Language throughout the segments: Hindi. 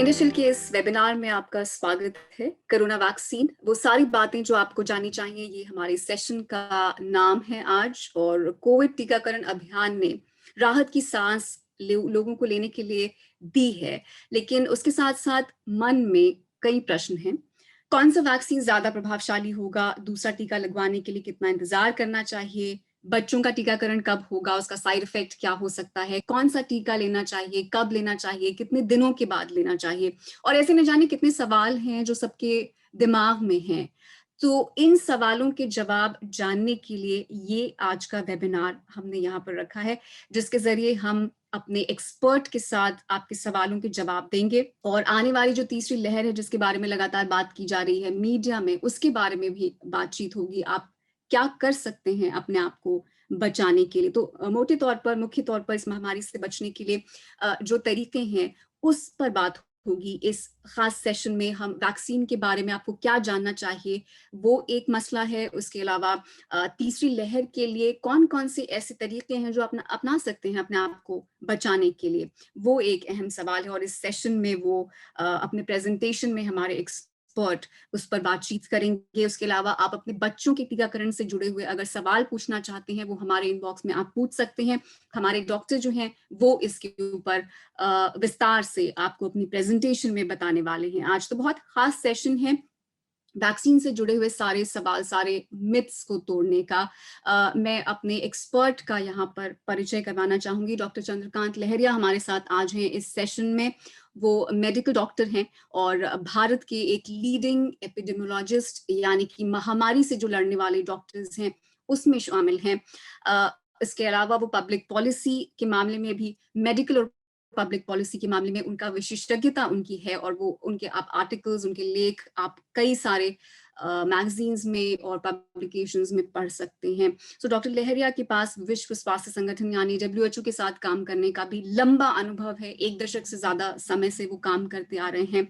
इंडस्ट्रियल के इस वेबिनार में आपका स्वागत है। कोरोना वैक्सीन, वो सारी बातें जो आपको जाननी चाहिए, ये हमारे सेशन का नाम है आज। और कोविड टीकाकरण अभियान ने राहत की सांस लोगों को लेने के लिए दी है, लेकिन उसके साथ साथ मन में कई प्रश्न हैं। कौन सा वैक्सीन ज्यादा प्रभावशाली होगा? दूसरा टीका लगवाने के लिए कितना इंतजार करना चाहिए? बच्चों का टीकाकरण कब होगा? उसका साइड इफेक्ट क्या हो सकता है? कौन सा टीका लेना चाहिए? कब लेना चाहिए? कितने दिनों के बाद लेना चाहिए? और ऐसे न जाने कितने सवाल हैं जो सबके दिमाग में हैं। तो इन सवालों के जवाब जानने के लिए ये आज का वेबिनार हमने यहाँ पर रखा है, जिसके जरिए हम अपने एक्सपर्ट के साथ आपके सवालों के जवाब देंगे। और आने वाली जो तीसरी लहर है, जिसके बारे में लगातार बात की जा रही है मीडिया में, उसके बारे में भी बातचीत होगी। आप क्या कर सकते हैं अपने आप को बचाने के लिए? तो मोटे तौर पर, मुख्य तौर पर इस महामारी से बचने के लिए जो तरीके हैं, उस पर बात होगी इस खास सेशन में। हम वैक्सीन के बारे में आपको क्या जानना चाहिए, वो एक मसला है। उसके अलावा तीसरी लहर के लिए कौन-कौन से ऐसे तरीके हैं जो अपना सकते हैं अपने आप को बचाने के लिए, वो एक अहम सवाल है। और इस सेशन में वो अपने प्रेजेंटेशन में हमारे एक्सपर्ट उस पर बातचीत करेंगे। उसके अलावा आप अपने बच्चों के टीकाकरण से जुड़े हुए अगर सवाल पूछना चाहते हैं, वो हमारे इनबॉक्स में आप पूछ सकते हैं। हमारे डॉक्टर जो हैं वो इसके ऊपर विस्तार से आपको अपनी प्रेजेंटेशन में बताने वाले हैं। आज तो बहुत खास सेशन है, वैक्सीन से जुड़े हुए सारे सवाल, सारे मिथ्स को तोड़ने का। मैं अपने एक्सपर्ट का यहाँ पर परिचय करवाना चाहूंगी। डॉक्टर चंद्रकांत लहरिया हमारे साथ आज हैं इस सेशन में। वो मेडिकल डॉक्टर हैं और भारत के एक लीडिंग एपिडेमियोलॉजिस्ट, यानी कि महामारी से जो लड़ने वाले डॉक्टर्स हैं उसमें शामिल हैं। इसके अलावा वो पब्लिक पॉलिसी के मामले में भी, मेडिकल और पब्लिक पॉलिसी के मामले में उनका विशेषज्ञता उनकी है। और वो उनके आप आर्टिकल्स, उनके लेख आप कई सारे मैगजीन्स में और पब्लिकेशंस में पढ़ सकते हैं। सो डॉक्टर लहरिया के पास विश्व स्वास्थ्य संगठन यानी WHO के साथ काम करने का भी लंबा अनुभव है। 1 दशक से ज्यादा समय से वो काम करते आ रहे हैं।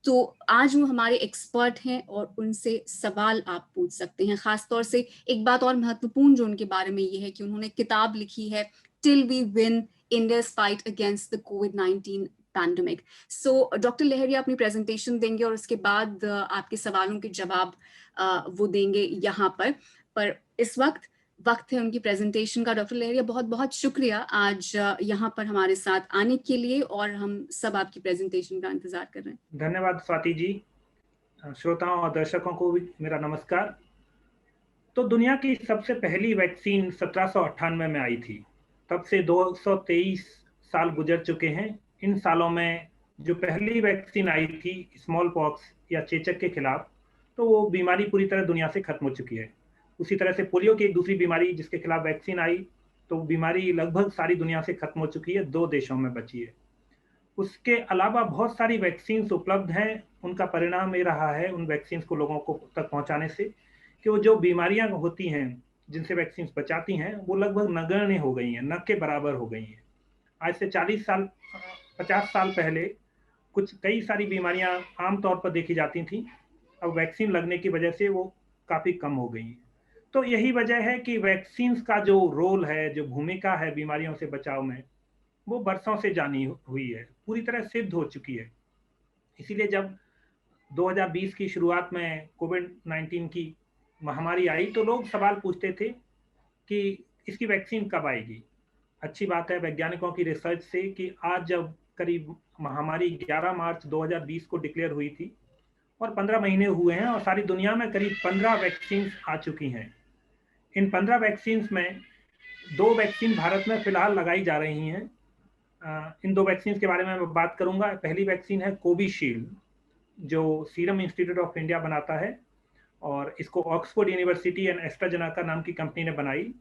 तो आज वो हमारे एक्सपर्ट हैं और उनसे सवाल आप पूछ सकते हैं। खासतौर से एक बात और महत्वपूर्ण जो उनके बारे में ये है कि उन्होंने किताब लिखी है, till we win India's fight against the COVID-19 pandemic. So doctor Lahariya अपनी प्रेजेंटेशन देंगे और उसके बाद आपके सवालों के जवाब वो देंगे यहाँ पर इस वक्त है उनकी प्रेजेंटेशन का। डॉक्टर लहरिया, बहुत बहुत शुक्रिया आज यहाँ पर हमारे साथ आने के लिए, और हम सब आपकी प्रेजेंटेशन का इंतजार कर रहे हैं। धन्यवाद स्वाति जी। श्रोताओं और दर्शकों को भी मेरा नमस्कार। तो दुनिया की सबसे पहली वैक्सीन 1798 में आई थी। तब से 223 साल गुजर चुके हैं। इन सालों में जो पहली वैक्सीन आई थी स्मॉल पॉक्स या चेचक के खिलाफ, तो वो बीमारी पूरी तरह दुनिया से खत्म हो चुकी है। उसी तरह से पोलियो की एक दूसरी बीमारी जिसके खिलाफ वैक्सीन आई, तो बीमारी लगभग सारी दुनिया से खत्म हो चुकी है, 2 देशों में बची है। उसके अलावा बहुत सारी वैक्सीन उपलब्ध हैं। उनका परिणाम ये रहा है उन वैक्सीन को लोगों को तक पहुंचाने से कि वो जो बीमारियां होती हैं जिनसे वैक्सीन बचाती हैं, वो लगभग नगण्य हो गई हैं, न के बराबर हो गई हैं। आज से 40 साल 50 साल पहले कुछ कई सारी बीमारियां आमतौर पर देखी जाती थी, अब वैक्सीन लगने की वजह से वो काफ़ी कम हो गई हैं। तो यही वजह है कि वैक्सीन का जो रोल है, जो भूमिका है बीमारियों से बचाव में, वो बरसों से जानी हुई है, पूरी तरह सिद्ध हो चुकी है। इसीलिए जब 2020 की शुरुआत में कोविड-19 की महामारी आई, तो लोग सवाल पूछते थे कि इसकी वैक्सीन कब आएगी। अच्छी बात है वैज्ञानिकों की रिसर्च से कि आज जब करीब महामारी 11 मार्च 2020 को डिक्लेयर हुई थी और 15 महीने हुए हैं और सारी दुनिया में करीब 15 वैक्सीन आ चुकी हैं। इन 15 वैक्सीन में 2 वैक्सीन भारत में फिलहाल लगाई जा रही हैं। इन 2 वैक्सीन के बारे में मैं बात करूंगा। पहली वैक्सीन है कोविशील्ड, जो सीरम इंस्टीट्यूट ऑफ इंडिया बनाता है और इसको ऑक्सफोर्ड यूनिवर्सिटी एंड एस्ट्राजेनेका नाम की कंपनी ने बनाई।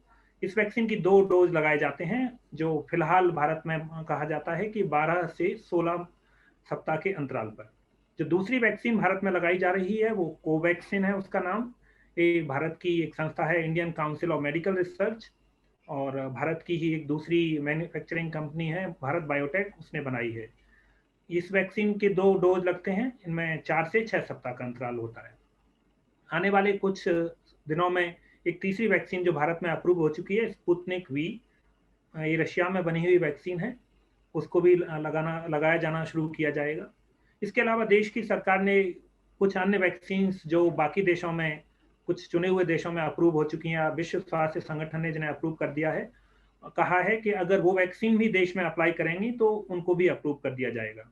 इस वैक्सीन की 2 डोज लगाए जाते हैं, जो फिलहाल भारत में कहा जाता है कि 12 से 16 सप्ताह के अंतराल पर। जो दूसरी वैक्सीन भारत में लगाई जा रही है वो कोवैक्सीन है, उसका नाम। ये भारत की एक संस्था है, Indian council of medical research, और भारत की ही एक दूसरी मैन्युफैक्चरिंग कंपनी है भारत बायोटेक, उसने बनाई है। इस वैक्सीन के 2 डोज लगते हैं, इनमें 4 से 6 सप्ताह का अंतराल होता है। आने वाले कुछ दिनों में एक तीसरी वैक्सीन जो भारत में अप्रूव हो चुकी है, स्पुतनिक वी, ये रशिया में बनी हुई वैक्सीन है, उसको भी लगाया जाना शुरू किया जाएगा। इसके अलावा देश की सरकार ने कुछ अन्य वैक्सीन जो बाकी देशों में, कुछ चुने हुए देशों में अप्रूव हो चुकी हैं, विश्व स्वास्थ्य संगठन ने जिन्हें अप्रूव कर दिया है, कहा है कि अगर वो वैक्सीन भी देश में अप्लाई करेंगी तो उनको भी अप्रूव कर दिया जाएगा।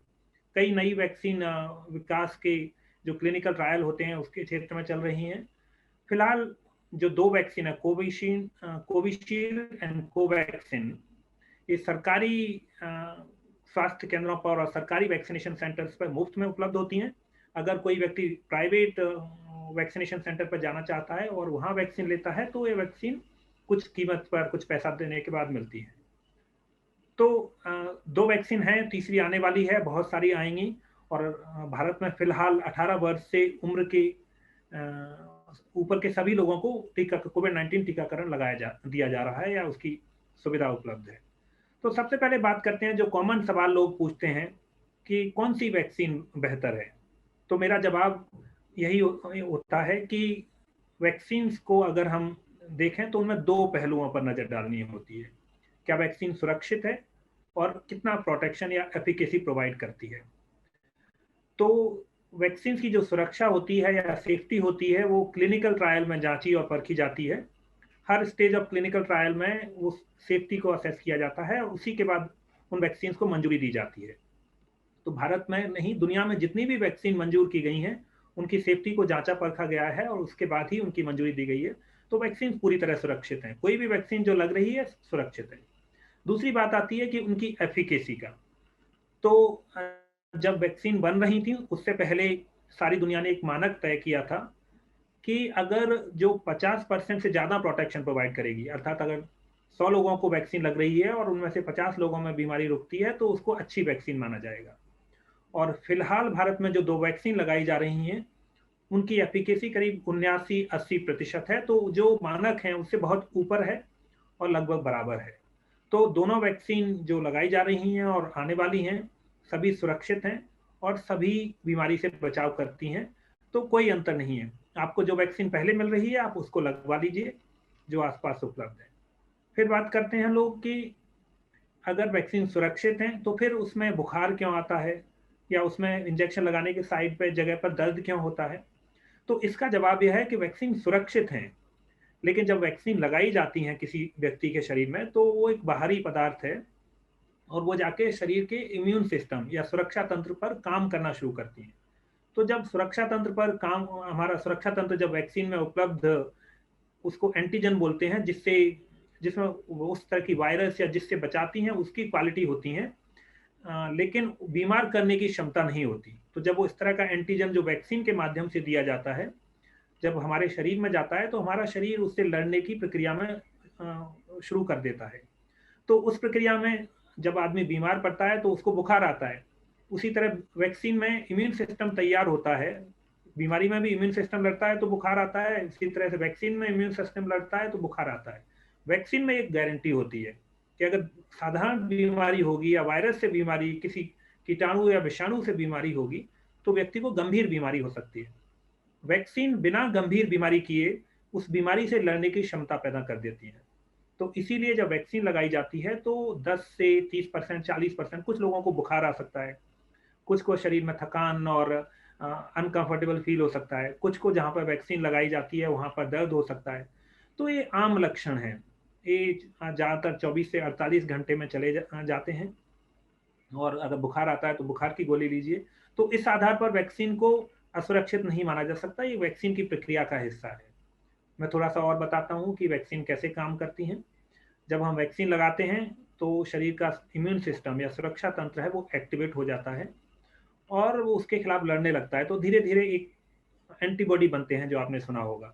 कई नई वैक्सीन विकास के जो क्लिनिकल ट्रायल होते हैं उसके क्षेत्र में चल रही हैं। फिलहाल जो 2 वैक्सीन है, कोविशील्ड एंड कोवैक्सिन, ये सरकारी स्वास्थ्य केंद्रों पर और सरकारी वैक्सीनेशन सेंटर्स पर मुफ्त में उपलब्ध होती हैं। अगर कोई व्यक्ति प्राइवेट वैक्सीनेशन सेंटर पर जाना चाहता है और वहाँ वैक्सीन लेता है तो ये वैक्सीन कुछ कीमत पर, कुछ पैसा देने के बाद मिलती है। तो 2 वैक्सीन हैं, तीसरी आने वाली है, बहुत सारी आएंगी। और भारत में फिलहाल 18 वर्ष से उम्र के ऊपर के सभी लोगों को कोविड-19 टीकाकरण दिया जा रहा है या उसकी सुविधा उपलब्ध है। तो सबसे पहले बात करते हैं, जो कॉमन सवाल लोग पूछते हैं कि कौन सी वैक्सीन बेहतर है। तो मेरा जवाब यही होता है कि वैक्सीन्स को अगर हम देखें तो उनमें 2 पहलुओं पर नजर डालनी होती है। क्या वैक्सीन सुरक्षित है और कितना प्रोटेक्शन या एफिकेसी प्रोवाइड करती है। तो वैक्सीन की जो सुरक्षा होती है या सेफ्टी होती है वो क्लिनिकल ट्रायल में जांची और परखी जाती है। हर स्टेज ऑफ क्लिनिकल ट्रायल में उस सेफ्टी को असेस किया जाता है और उसी के बाद उन वैक्सीन को मंजूरी दी जाती है। तो भारत में नहीं, दुनिया में जितनी भी वैक्सीन मंजूर की गई हैं उनकी सेफ्टी को जांचा परखा गया है और उसके बाद ही उनकी मंजूरी दी गई है। तो वैक्सीन पूरी तरह सुरक्षित हैं, कोई भी वैक्सीन जो लग रही है सुरक्षित है। दूसरी बात आती है कि उनकी एफिकेसी का। तो जब वैक्सीन बन रही थी उससे पहले सारी दुनिया ने एक मानक तय किया था कि अगर जो 50% से ज़्यादा प्रोटेक्शन प्रोवाइड करेगी, अर्थात अगर 100 लोगों को वैक्सीन लग रही है और उनमें से 50 लोगों में बीमारी रुकती है तो उसको अच्छी वैक्सीन माना जाएगा। और फिलहाल भारत में जो 2 वैक्सीन लगाई जा रही हैं उनकी एफिकेसी करीब 79-80% है, तो जो मानक है उससे बहुत ऊपर है और लगभग बराबर है। तो दोनों वैक्सीन जो लगाई जा रही हैं और आने वाली हैं सभी सुरक्षित हैं और सभी बीमारी से बचाव करती हैं, तो कोई अंतर नहीं है। आपको जो वैक्सीन पहले मिल रही है आप उसको लगवा लीजिए जो आसपास उपलब्ध है। फिर बात करते हैं लोग कि अगर वैक्सीन सुरक्षित हैं तो फिर उसमें बुखार क्यों आता है या उसमें इंजेक्शन लगाने के साइड पे जगह पर दर्द क्यों होता है। तो इसका जवाब यह है कि वैक्सीन सुरक्षित हैं, लेकिन जब वैक्सीन लगाई जाती हैं किसी व्यक्ति के शरीर में तो वो एक बाहरी पदार्थ है और वो जाके शरीर के इम्यून सिस्टम या सुरक्षा तंत्र पर काम करना शुरू करती है। तो जब सुरक्षा तंत्र पर काम, हमारा सुरक्षा तंत्र जब वैक्सीन में उपलब्ध, उसको एंटीजन बोलते हैं, जिसमें उस तरह की वायरस या जिससे बचाती हैं उसकी क्वालिटी होती हैं, लेकिन बीमार करने की क्षमता नहीं होती। तो जब वो इस तरह का एंटीजन जो वैक्सीन के माध्यम से दिया जाता है जब हमारे शरीर में जाता है तो हमारा शरीर उससे लड़ने की प्रक्रिया में शुरू कर देता है। तो उस प्रक्रिया में जब आदमी बीमार पड़ता है तो उसको बुखार आता है। उसी तरह वैक्सीन में इम्यून सिस्टम तैयार होता है, बीमारी में भी इम्यून सिस्टम लड़ता है तो बुखार आता है, इसी तरह से वैक्सीन में इम्यून सिस्टम लड़ता है तो बुखार आता है। वैक्सीन में एक गारंटी होती है कि अगर साधारण बीमारी होगी या वायरस से बीमारी, किसी कीटाणु या विषाणु से बीमारी होगी तो व्यक्ति को गंभीर बीमारी हो सकती है। वैक्सीन बिना गंभीर बीमारी किए उस बीमारी से लड़ने की क्षमता पैदा कर देती है। तो इसीलिए जब वैक्सीन लगाई जाती है तो 10 से 30%, 40%, कुछ लोगों को बुखार आ सकता है, कुछ को शरीर में थकान और अनकंफर्टेबल फील हो सकता है, कुछ को जहाँ पर वैक्सीन लगाई जाती है वहाँ पर दर्द हो सकता है। तो ये आम लक्षण हैं, ये ज़्यादातर 24 से 48 घंटे में चले जाते हैं और अगर बुखार आता है तो बुखार की गोली लीजिए। तो इस आधार पर वैक्सीन को असुरक्षित नहीं माना जा सकता, ये वैक्सीन की प्रक्रिया का हिस्सा है। मैं थोड़ा सा और बताता हूँ कि वैक्सीन कैसे काम करती हैं। जब हम वैक्सीन लगाते हैं तो शरीर का इम्यून सिस्टम या सुरक्षा तंत्र है वो एक्टिवेट हो जाता है और वो उसके खिलाफ लड़ने लगता है। तो धीरे धीरे एक एंटीबॉडी बनते हैं, जो आपने सुना होगा।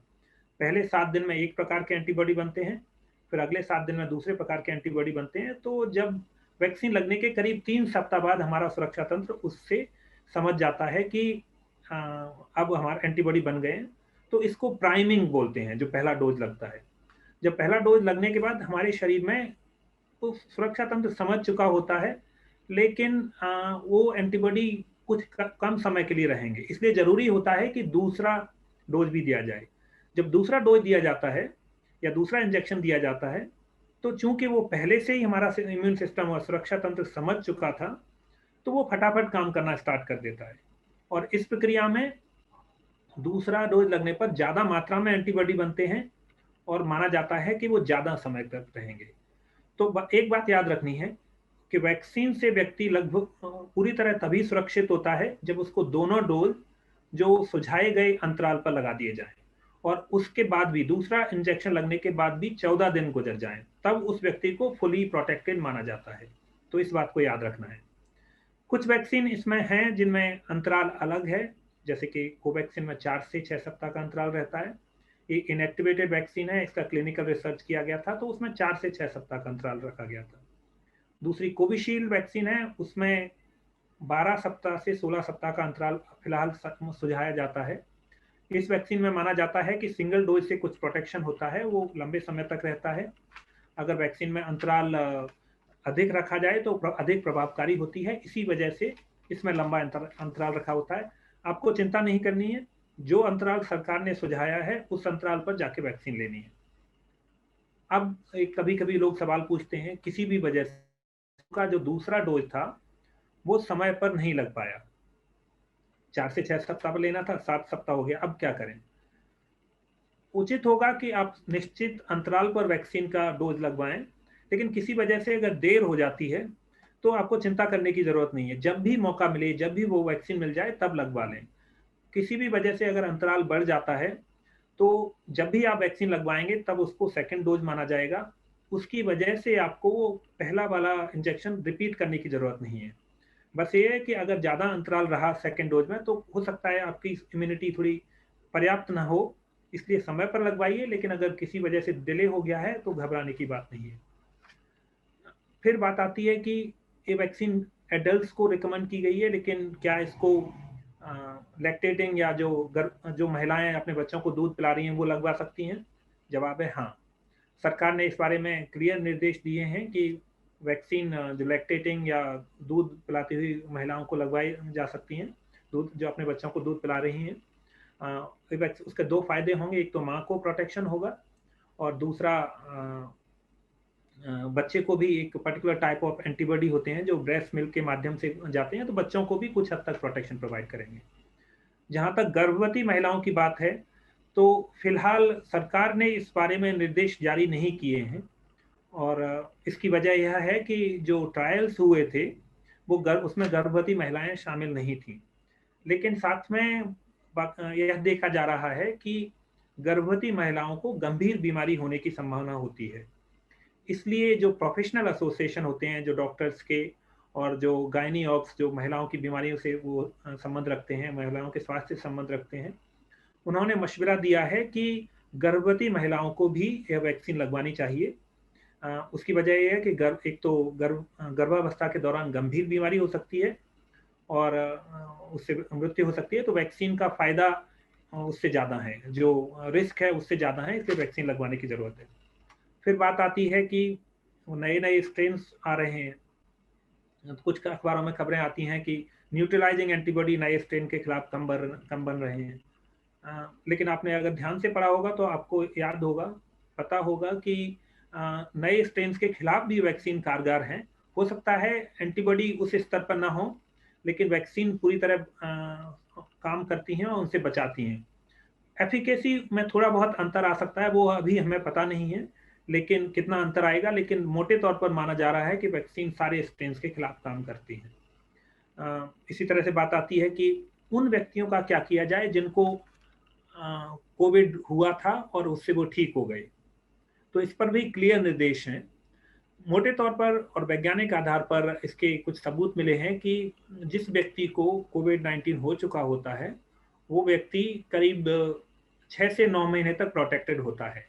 पहले 7 दिन में एक प्रकार के एंटीबॉडी बनते हैं, फिर अगले 7 दिन में दूसरे प्रकार के एंटीबॉडी बनते हैं। तो जब वैक्सीन लगने के करीब 3 सप्ताह बाद हमारा सुरक्षा तंत्र उससे समझ जाता है कि अब हमारे एंटीबॉडी बन गए हैं, तो इसको प्राइमिंग बोलते हैं, जो पहला डोज लगता है। जब पहला डोज लगने के बाद हमारे शरीर में तो सुरक्षा तंत्र समझ चुका होता है, लेकिन वो एंटीबॉडी कुछ कम समय के लिए रहेंगे, इसलिए जरूरी होता है कि दूसरा डोज भी दिया जाए। जब दूसरा डोज दिया जाता है या दूसरा इंजेक्शन दिया जाता है तो चूंकि वो पहले से ही हमारा इम्यून सिस्टम और सुरक्षा तंत्र समझ चुका था तो वो फटाफट काम करना स्टार्ट कर देता है। और इस प्रक्रिया में दूसरा डोज लगने पर ज़्यादा मात्रा में एंटीबॉडी बनते हैं और माना जाता है कि वो ज़्यादा समय तक रहेंगे। तो एक बात याद रखनी है कि वैक्सीन से व्यक्ति लगभग पूरी तरह तभी सुरक्षित होता है जब उसको दोनों डोज जो सुझाए गए अंतराल पर लगा दिए जाएं और उसके बाद भी दूसरा इंजेक्शन लगने के बाद भी 14 दिन गुजर जाएं, तब उस व्यक्ति को फुली प्रोटेक्टेड माना जाता है। तो इस बात को याद रखना है। कुछ वैक्सीन इसमें हैं जिनमें अंतराल अलग है, जैसे कि कोवैक्सीन में 4 से 6 सप्ताह का अंतराल रहता है। ये इनएक्टिवेटेड वैक्सीन है, इसका क्लिनिकल रिसर्च किया गया था, तो उसमें 4 से 6 सप्ताह का अंतराल रखा गया था। दूसरी कोविशील्ड वैक्सीन है, उसमें 12 सप्ताह से 16 सप्ताह का अंतराल फिलहाल सुझाया जाता है। इस वैक्सीन में माना जाता है कि सिंगल डोज से कुछ प्रोटेक्शन होता है, वो लंबे समय तक रहता है। अगर वैक्सीन में अंतराल अधिक रखा जाए तो अधिक प्रभावकारी होती है, इसी वजह से इसमें लंबा अंतराल रखा होता है। आपको चिंता नहीं करनी है, जो अंतराल सरकार ने सुझाया है उस अंतराल पर जाके वैक्सीन लेनी है। अब कभी कभी लोग सवाल पूछते हैं, किसी भी वजह से का जो दूसरा डोज था वो समय पर नहीं लग पाया, 4 से 6 सप्ताह पर लेना था, 7 सप्ताह हो गया, अब क्या करें? उचित होगा कि आप निश्चित अंतराल पर वैक्सीन का डोज लगवाएं, लेकिन किसी वजह से अगर देर हो जाती है तो आपको चिंता करने की जरूरत नहीं है। जब भी मौका मिले, जब भी वो वैक्सीन मिल जाए, तब लगवा लें। किसी भी वजह से अगर अंतराल बढ़ जाता है तो जब भी आप वैक्सीन लगवाएंगे तब उसको सेकेंड डोज माना जाएगा। उसकी वजह से आपको वो पहला वाला इंजेक्शन रिपीट करने की जरूरत नहीं है। बस ये है कि अगर ज़्यादा अंतराल रहा सेकेंड डोज में तो हो सकता है आपकी इम्यूनिटी थोड़ी पर्याप्त ना हो, इसलिए समय पर लगवाइए, लेकिन अगर किसी वजह से डिले हो गया है तो घबराने की बात नहीं है। फिर बात आती है कि ये वैक्सीन एडल्ट्स को रिकमेंड की गई है, लेकिन क्या इसको लैक्टेटिंग या जो महिलाएं अपने बच्चों को दूध पिला रही हैं वो लगवा सकती हैं? जवाब है हाँ। सरकार ने इस बारे में क्लियर निर्देश दिए हैं कि वैक्सीन जो लैक्टेटिंग या दूध पिलाती हुई महिलाओं को लगवाई जा सकती हैं, दूध जो अपने बच्चों को दूध पिला रही हैं। उसके दो फायदे होंगे, एक तो माँ को प्रोटेक्शन होगा और दूसरा बच्चे को भी एक पर्टिकुलर टाइप ऑफ एंटीबॉडी होते हैं जो ब्रेस्ट मिल्क के माध्यम से जाते हैं, तो बच्चों को भी कुछ हद तक प्रोटेक्शन प्रोवाइड करेंगे। जहाँ तक गर्भवती महिलाओं की बात है, तो फिलहाल सरकार ने इस बारे में निर्देश जारी नहीं किए हैं और इसकी वजह यह है कि जो ट्रायल्स हुए थे वो उसमें गर्भवती महिलाएं शामिल नहीं थीं। लेकिन साथ में यह देखा जा रहा है कि गर्भवती महिलाओं को गंभीर बीमारी होने की संभावना होती है। इसलिए जो प्रोफेशनल एसोसिएशन होते हैं, जो डॉक्टर्स के और जो गायनी-ऑब्स जो महिलाओं की बीमारियों से वो संबंध रखते हैं, महिलाओं के स्वास्थ्य से संबंध रखते हैं, उन्होंने मशवरा दिया है कि गर्भवती महिलाओं को भी यह वैक्सीन लगवानी चाहिए। उसकी वजह ये है कि एक तो गर्भावस्था के दौरान गंभीर बीमारी हो सकती है और उससे मृत्यु हो सकती है, तो वैक्सीन का फायदा उससे ज़्यादा है, जो रिस्क है उससे ज़्यादा है, इसलिए वैक्सीन लगवाने की ज़रूरत है। फिर बात आती है कि नए-नए स्ट्रेन्स आ रहे हैं। कुछ अखबारों में खबरें आती हैं कि न्यूट्रलाइजिंग एंटीबॉडी नए स्ट्रेन के खिलाफ कम बन रहे हैं। लेकिन आपने अगर ध्यान से पढ़ा होगा तो आपको याद होगा, पता होगा कि नए स्ट्रेन्स के खिलाफ भी वैक्सीन कारगर हैं। हो सकता है एंटीबॉडी उस स्तर पर ना हो, लेकिन वैक्सीन पूरी तरह काम करती हैं और उनसे बचाती हैं। एफिकेसी में थोड़ा बहुत अंतर आ सकता है, वो अभी हमें पता नहीं है, लेकिन कितना अंतर आएगा, लेकिन मोटे तौर पर माना जा रहा है कि वैक्सीन सारे स्ट्रेन्स के खिलाफ काम करती है। इसी तरह से बात आती है कि उन व्यक्तियों का क्या किया जाए जिनको कोविड हुआ था और उससे वो ठीक हो गए, तो इस पर भी क्लियर निर्देश हैं। मोटे तौर पर और वैज्ञानिक आधार पर इसके कुछ सबूत मिले हैं कि जिस व्यक्ति को कोविड-19 हो चुका होता है, वो व्यक्ति करीब 6 से 9 महीने तक प्रोटेक्टेड होता है।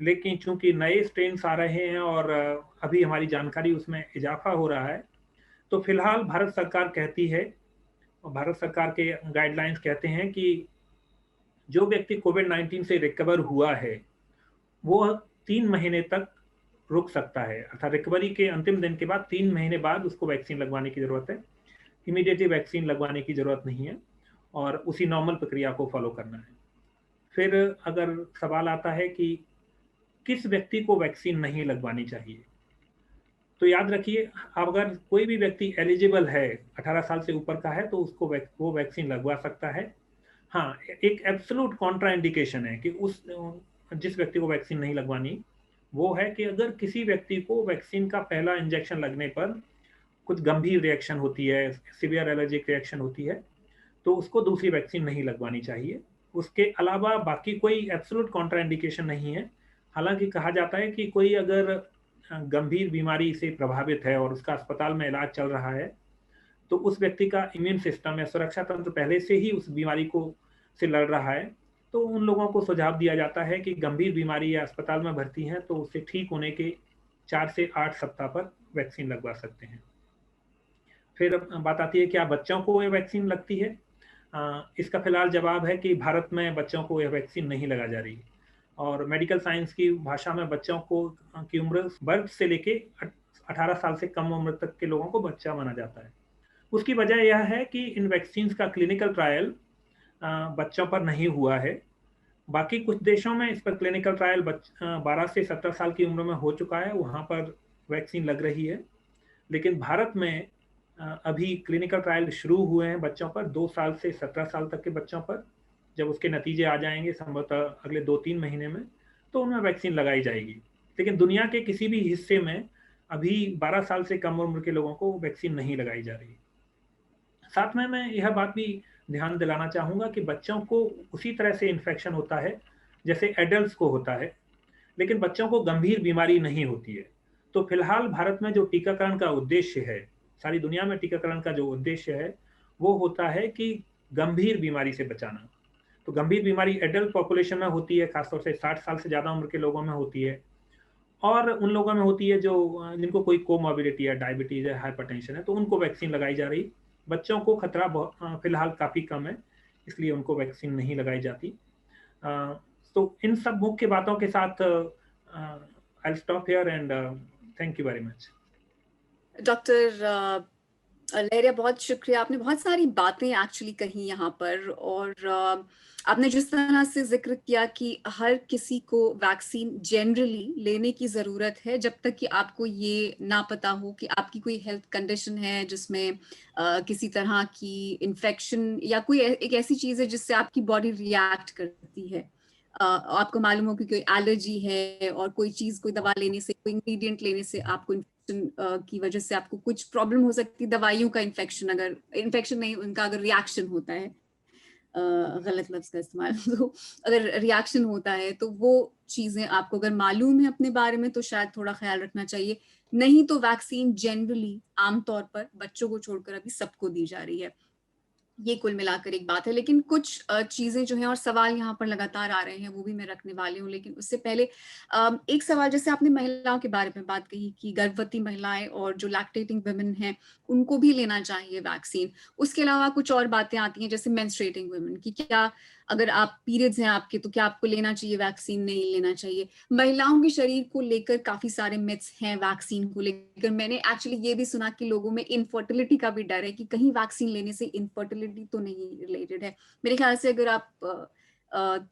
लेकिन चूंकि नए स्ट्रेन्स आ रहे हैं और अभी हमारी जानकारी उसमें इजाफा हो रहा है, तो फिलहाल भारत सरकार कहती है और भारत सरकार के गाइडलाइंस कहते हैं कि जो व्यक्ति कोविड-19 से रिकवर हुआ है, वो 3 महीने तक रुक सकता है, अर्थात रिकवरी के अंतिम दिन के बाद 3 महीने बाद उसको वैक्सीन लगवाने की ज़रूरत है। इमीडिएटली वैक्सीन लगवाने की ज़रूरत नहीं है और उसी नॉर्मल प्रक्रिया को फॉलो करना है। फिर अगर सवाल आता है कि किस व्यक्ति को वैक्सीन नहीं लगवानी चाहिए, तो याद रखिए, अगर कोई भी व्यक्ति एलिजिबल है, 18 साल से ऊपर का है, तो उसको वो वैक्सीन लगवा सकता है। हाँ, एक एब्सोल्यूट कॉन्ट्रा इंडिकेशन है कि जिस व्यक्ति को वैक्सीन नहीं लगवानी, वो है कि अगर किसी व्यक्ति को वैक्सीन का पहला इंजेक्शन लगने पर कुछ गंभीर रिएक्शन होती है, सीवियर एलर्जिक रिएक्शन होती है, तो उसको दूसरी वैक्सीन नहीं लगवानी चाहिए। उसके अलावा बाकी कोई एब्सोल्यूट कॉन्ट्रा इंडिकेशन नहीं है। हालांकि कहा जाता है कि कोई अगर गंभीर बीमारी से प्रभावित है और उसका अस्पताल में इलाज चल रहा है, तो उस व्यक्ति का इम्यून सिस्टम या सुरक्षा तंत्र पहले से ही उस बीमारी को से लड़ रहा है, तो उन लोगों को सुझाव दिया जाता है कि गंभीर बीमारी या अस्पताल में भर्ती हैं तो उसे ठीक होने के 4 से 8 सप्ताह पर वैक्सीन लगवा सकते हैं। फिर बात आती है क्या बच्चों को ये वैक्सीन लगती है? इसका फिलहाल जवाब है कि भारत में बच्चों को यह वैक्सीन नहीं लगा जा रही, और मेडिकल साइंस की भाषा में बच्चों को की उम्र बर्थ से लेके 18 साल से कम उम्र तक के लोगों को बच्चा माना जाता है। उसकी वजह यह है कि इन वैक्सीन का क्लिनिकल ट्रायल बच्चों पर नहीं हुआ है। बाकी कुछ देशों में इस पर क्लिनिकल ट्रायल 12 से 17 साल की उम्र में हो चुका है, वहाँ पर वैक्सीन लग रही है। लेकिन भारत में अभी क्लिनिकल ट्रायल शुरू हुए हैं बच्चों पर, 2 साल से 17 साल तक के बच्चों पर। जब उसके नतीजे आ जाएंगे संभवतः अगले 2-3 महीने में, तो उनमें वैक्सीन लगाई जाएगी। लेकिन दुनिया के किसी भी हिस्से में अभी 12 साल से कम उम्र के लोगों को वैक्सीन नहीं लगाई जा रही। साथ में मैं यह बात भी ध्यान दिलाना चाहूँगा कि बच्चों को उसी तरह से इन्फेक्शन होता है जैसे एडल्ट्स को होता है, लेकिन बच्चों को गंभीर बीमारी नहीं होती है। तो फिलहाल भारत में जो टीकाकरण का उद्देश्य है, सारी दुनिया में टीकाकरण का जो उद्देश्य है, वो होता है कि गंभीर बीमारी से बचाना। तो गंभीर बीमारी एडल्ट पॉपुलेशन में होती है, खासतौर से 60 साल से ज़्यादा उम्र के लोगों में होती है, और उन लोगों में होती है जो जिनको कोई कोमॉर्बिडिटी है, डायबिटीज़ है, हाइपरटेंशन है, तो उनको वैक्सीन लगाई जा रही। बच्चों को खतरा फिलहाल काफ़ी कम है, इसलिए उनको वैक्सीन नहीं लगाई जाती। तो इन सब मुख्य बातों के साथ I stop here and thank you very much. Doctor Lahariya, बहुत शुक्रिया। आपने बहुत सारी बातें एक्चुअली कही यहाँ पर, और आपने जिस तरह से जिक्र किया कि हर किसी को वैक्सीन जनरली लेने की ज़रूरत है जब तक कि आपको ये ना पता हो कि आपकी कोई हेल्थ कंडीशन है जिसमें किसी तरह की इन्फेक्शन या कोई एक ऐसी चीज़ है जिससे आपकी बॉडी रिएक्ट करती है। आपको मालूम हो कि कोई एलर्जी है और कोई चीज़, कोई दवा लेने से, कोई इंग्रेडिएंट लेने से आपको की वजह से आपको कुछ प्रॉब्लम हो सकती है। दवाइयों का इन्फेक्शन, अगर इन्फेक्शन नहीं, उनका अगर रिएक्शन होता है, गलत लफ्ज का इस्तेमाल, तो अगर रिएक्शन होता है तो वो चीजें आपको अगर मालूम है अपने बारे में तो शायद थोड़ा ख्याल रखना चाहिए। नहीं तो वैक्सीन जनरली आमतौर पर बच्चों को छोड़कर अभी सबको दी जा रही है। ये कुल मिलाकर एक बात है। लेकिन कुछ चीजें जो हैं और सवाल यहाँ पर लगातार आ रहे हैं, वो भी मैं रखने वाली हूँ। लेकिन उससे पहले एक सवाल, जैसे आपने महिलाओं के बारे में बात कही कि गर्भवती महिलाएं और जो लैक्टेटिंग वुमेन हैं उनको भी लेना चाहिए वैक्सीन। उसके अलावा कुछ और बातें आती हैं जैसे मेंस्ट्रुएटिंग वुमेन की, क्या अगर आप पीरियड्स हैं आपके तो क्या आपको लेना चाहिए वैक्सीन, नहीं लेना चाहिए। महिलाओं के शरीर को लेकर काफी सारे मिथ्स हैं वैक्सीन को लेकर। मैंने एक्चुअली ये भी सुना कि लोगों में इनफर्टिलिटी का भी डर है कि कहीं वैक्सीन लेने से इनफर्टिलिटी तो नहीं रिलेटेड है। मेरे ख्याल से अगर आप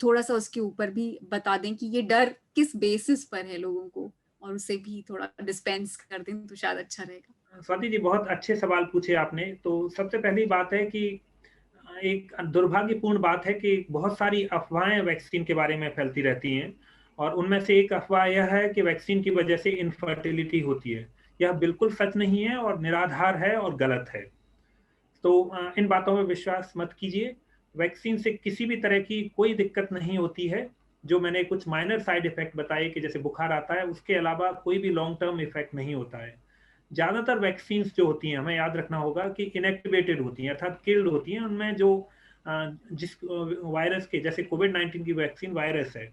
थोड़ा सा उसके ऊपर भी बता दें कि ये डर किस बेसिस पर है लोगों को, और उसे भी थोड़ा डिस्पेंस कर दें तो शायद अच्छा रहेगा। स्वाति जी, बहुत अच्छे सवाल पूछे आपने। तो सबसे पहली बात है कि एक दुर्भाग्यपूर्ण बात है कि बहुत सारी अफवाहें वैक्सीन के बारे में फैलती रहती हैं, और उनमें से एक अफवाह यह है कि वैक्सीन की वजह से इनफर्टिलिटी होती है। यह बिल्कुल सच नहीं है और निराधार है और गलत है। तो इन बातों में विश्वास मत कीजिए। वैक्सीन से किसी भी तरह की कोई दिक्कत नहीं होती है। जो मैंने कुछ माइनर साइड इफेक्ट बताए कि जैसे बुखार आता है, उसके अलावा कोई भी लॉन्ग टर्म इफेक्ट नहीं होता है। ज़्यादातर वैक्सीन जो होती हैं, हमें याद रखना होगा कि इनएक्टिवेटेड होती हैं, अर्थात किल्ड होती हैं। उनमें जो जिस वायरस के, जैसे कोविड-19 की वैक्सीन वायरस है,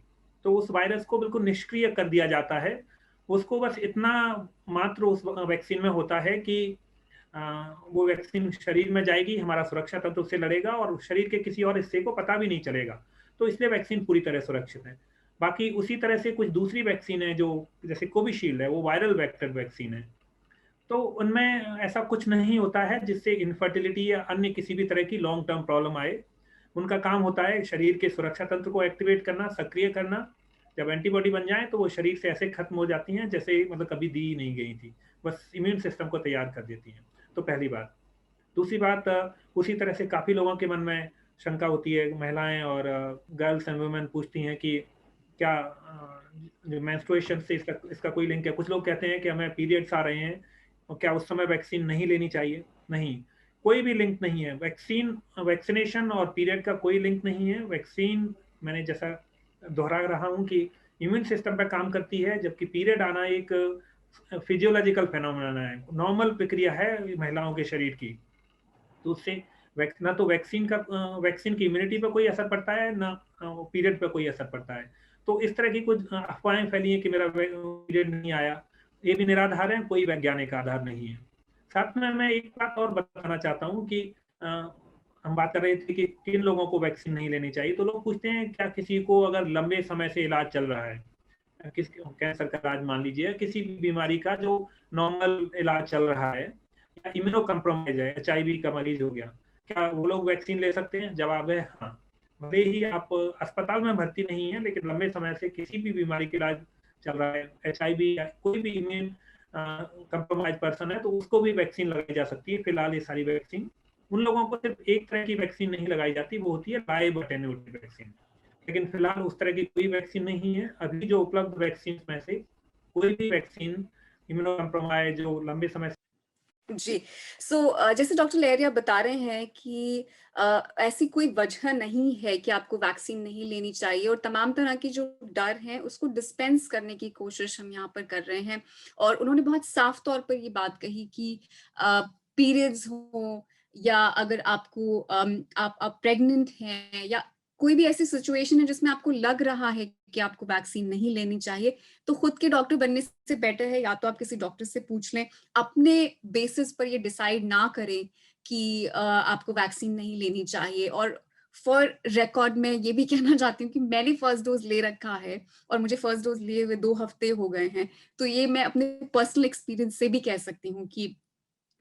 तो उस वायरस को बिल्कुल निष्क्रिय कर दिया जाता है। उसको बस इतना मात्र उस वैक्सीन में होता है कि वो वैक्सीन शरीर में जाएगी, हमारा सुरक्षा तंत्र उससे लड़ेगा और शरीर के किसी और हिस्से को पता भी नहीं चलेगा। तो इसलिए वैक्सीन पूरी तरह सुरक्षित है। बाकी उसी तरह से कुछ दूसरी वैक्सीन है जो जैसे कोविशील्ड है, वो वायरल वेक्टर वैक्सीन है। तो उनमें ऐसा कुछ नहीं होता है जिससे इनफर्टिलिटी या अन्य किसी भी तरह की लॉन्ग टर्म प्रॉब्लम आए। उनका काम होता है शरीर के सुरक्षा तंत्र को एक्टिवेट करना, सक्रिय करना। जब एंटीबॉडी बन जाए तो वो शरीर से ऐसे खत्म हो जाती हैं जैसे मतलब कभी दी ही नहीं गई थी। बस इम्यून सिस्टम को तैयार कर देती हैं। तो पहली बात। दूसरी बात, उसी तरह से काफ़ी लोगों के मन में शंका होती है, महिलाएँ और गर्ल्स एंड वुमेन पूछती हैं कि क्या जो मेंस्ट्रुएशन से इसका कोई लिंक है? कुछ लोग कहते हैं कि हमें पीरियड्स आ रहे हैं और क्या उस समय वैक्सीन नहीं लेनी चाहिए? नहीं, कोई भी लिंक नहीं है। वैक्सीनेशन और पीरियड का कोई लिंक नहीं है। वैक्सीन, मैंने जैसा दोहरा रहा हूँ कि इम्यून सिस्टम पे काम करती है, जबकि पीरियड आना एक फिजियोलॉजिकल फिनोमेना है, नॉर्मल प्रक्रिया है महिलाओं के शरीर की। तो उससे ना तो वैक्सीन की इम्यूनिटी पे कोई असर पड़ता है, ना पीरियड पे कोई असर पड़ता है। तो इस तरह की कुछ अफवाहें फैली हैं कि मेरा पीरियड नहीं आया, ये भी निराधार है, कोई वैज्ञानिक आधार नहीं है। साथ में मैं एक बात और बताना चाहता हूँ कि हम बात कर रहे थे कि किन लोगों को वैक्सीन नहीं लेनी चाहिए। तो लोग पूछते हैं, क्या किसी को अगर लंबे समय से इलाज चल रहा है, किस कैंसर का इलाज मान लीजिए, किसी भी बीमारी का जो नॉर्मल इलाज चल रहा है, या इम्यूनो कम्प्रोमाइज है, एचआईवी का मरीज हो गया, क्या वो लोग वैक्सीन ले सकते हैं? जवाब है हाँ। भले ही आप अस्पताल में भर्ती नहीं है, लेकिन लंबे समय से किसी भी बीमारी का इलाज चल रहा है, एचआईवी या कोई भी इम्यून कम्प्रोमाइज पर्सन है, तो उसको भी वैक्सीन लगाई जा सकती है। फिलहाल ये सारी वैक्सीन, उन लोगों को सिर्फ एक तरह की वैक्सीन नहीं लगाई जाती, वो होती है लाइव अटेन्यूएटेड वैक्सीन। लेकिन फिलहाल उस तरह की कोई वैक्सीन नहीं है। अभी जो उपलब्ध वैक्सीन में से कोई भी वैक्सीन इम्यूनो कम्प्रोमाइज जो लंबे समय जी। जैसे डॉक्टर लहरिया बता रहे हैं कि ऐसी कोई वजह नहीं है कि आपको वैक्सीन नहीं लेनी चाहिए, और तमाम तरह की जो डर हैं उसको डिस्पेंस करने की कोशिश हम यहाँ पर कर रहे हैं। और उन्होंने बहुत साफ तौर पर ये बात कही कि पीरियड्स हो, या अगर आपको आप प्रेग्नेंट हैं, या कोई भी ऐसी सिचुएशन है जिसमें आपको लग रहा है कि आपको वैक्सीन नहीं लेनी चाहिए, तो खुद के डॉक्टर बनने से बेटर है या तो आप किसी डॉक्टर से पूछ लें, अपने बेसिस पर ये डिसाइड ना करें कि आपको वैक्सीन नहीं लेनी चाहिए। और फॉर रिकॉर्ड मैं ये भी कहना चाहती हूँ कि मैंने फर्स्ट डोज ले रखा है, और मुझे फर्स्ट डोज लिए हुए 2 हफ्ते हो गए हैं। तो ये मैं अपने पर्सनल एक्सपीरियंस से भी कह सकती हूँ कि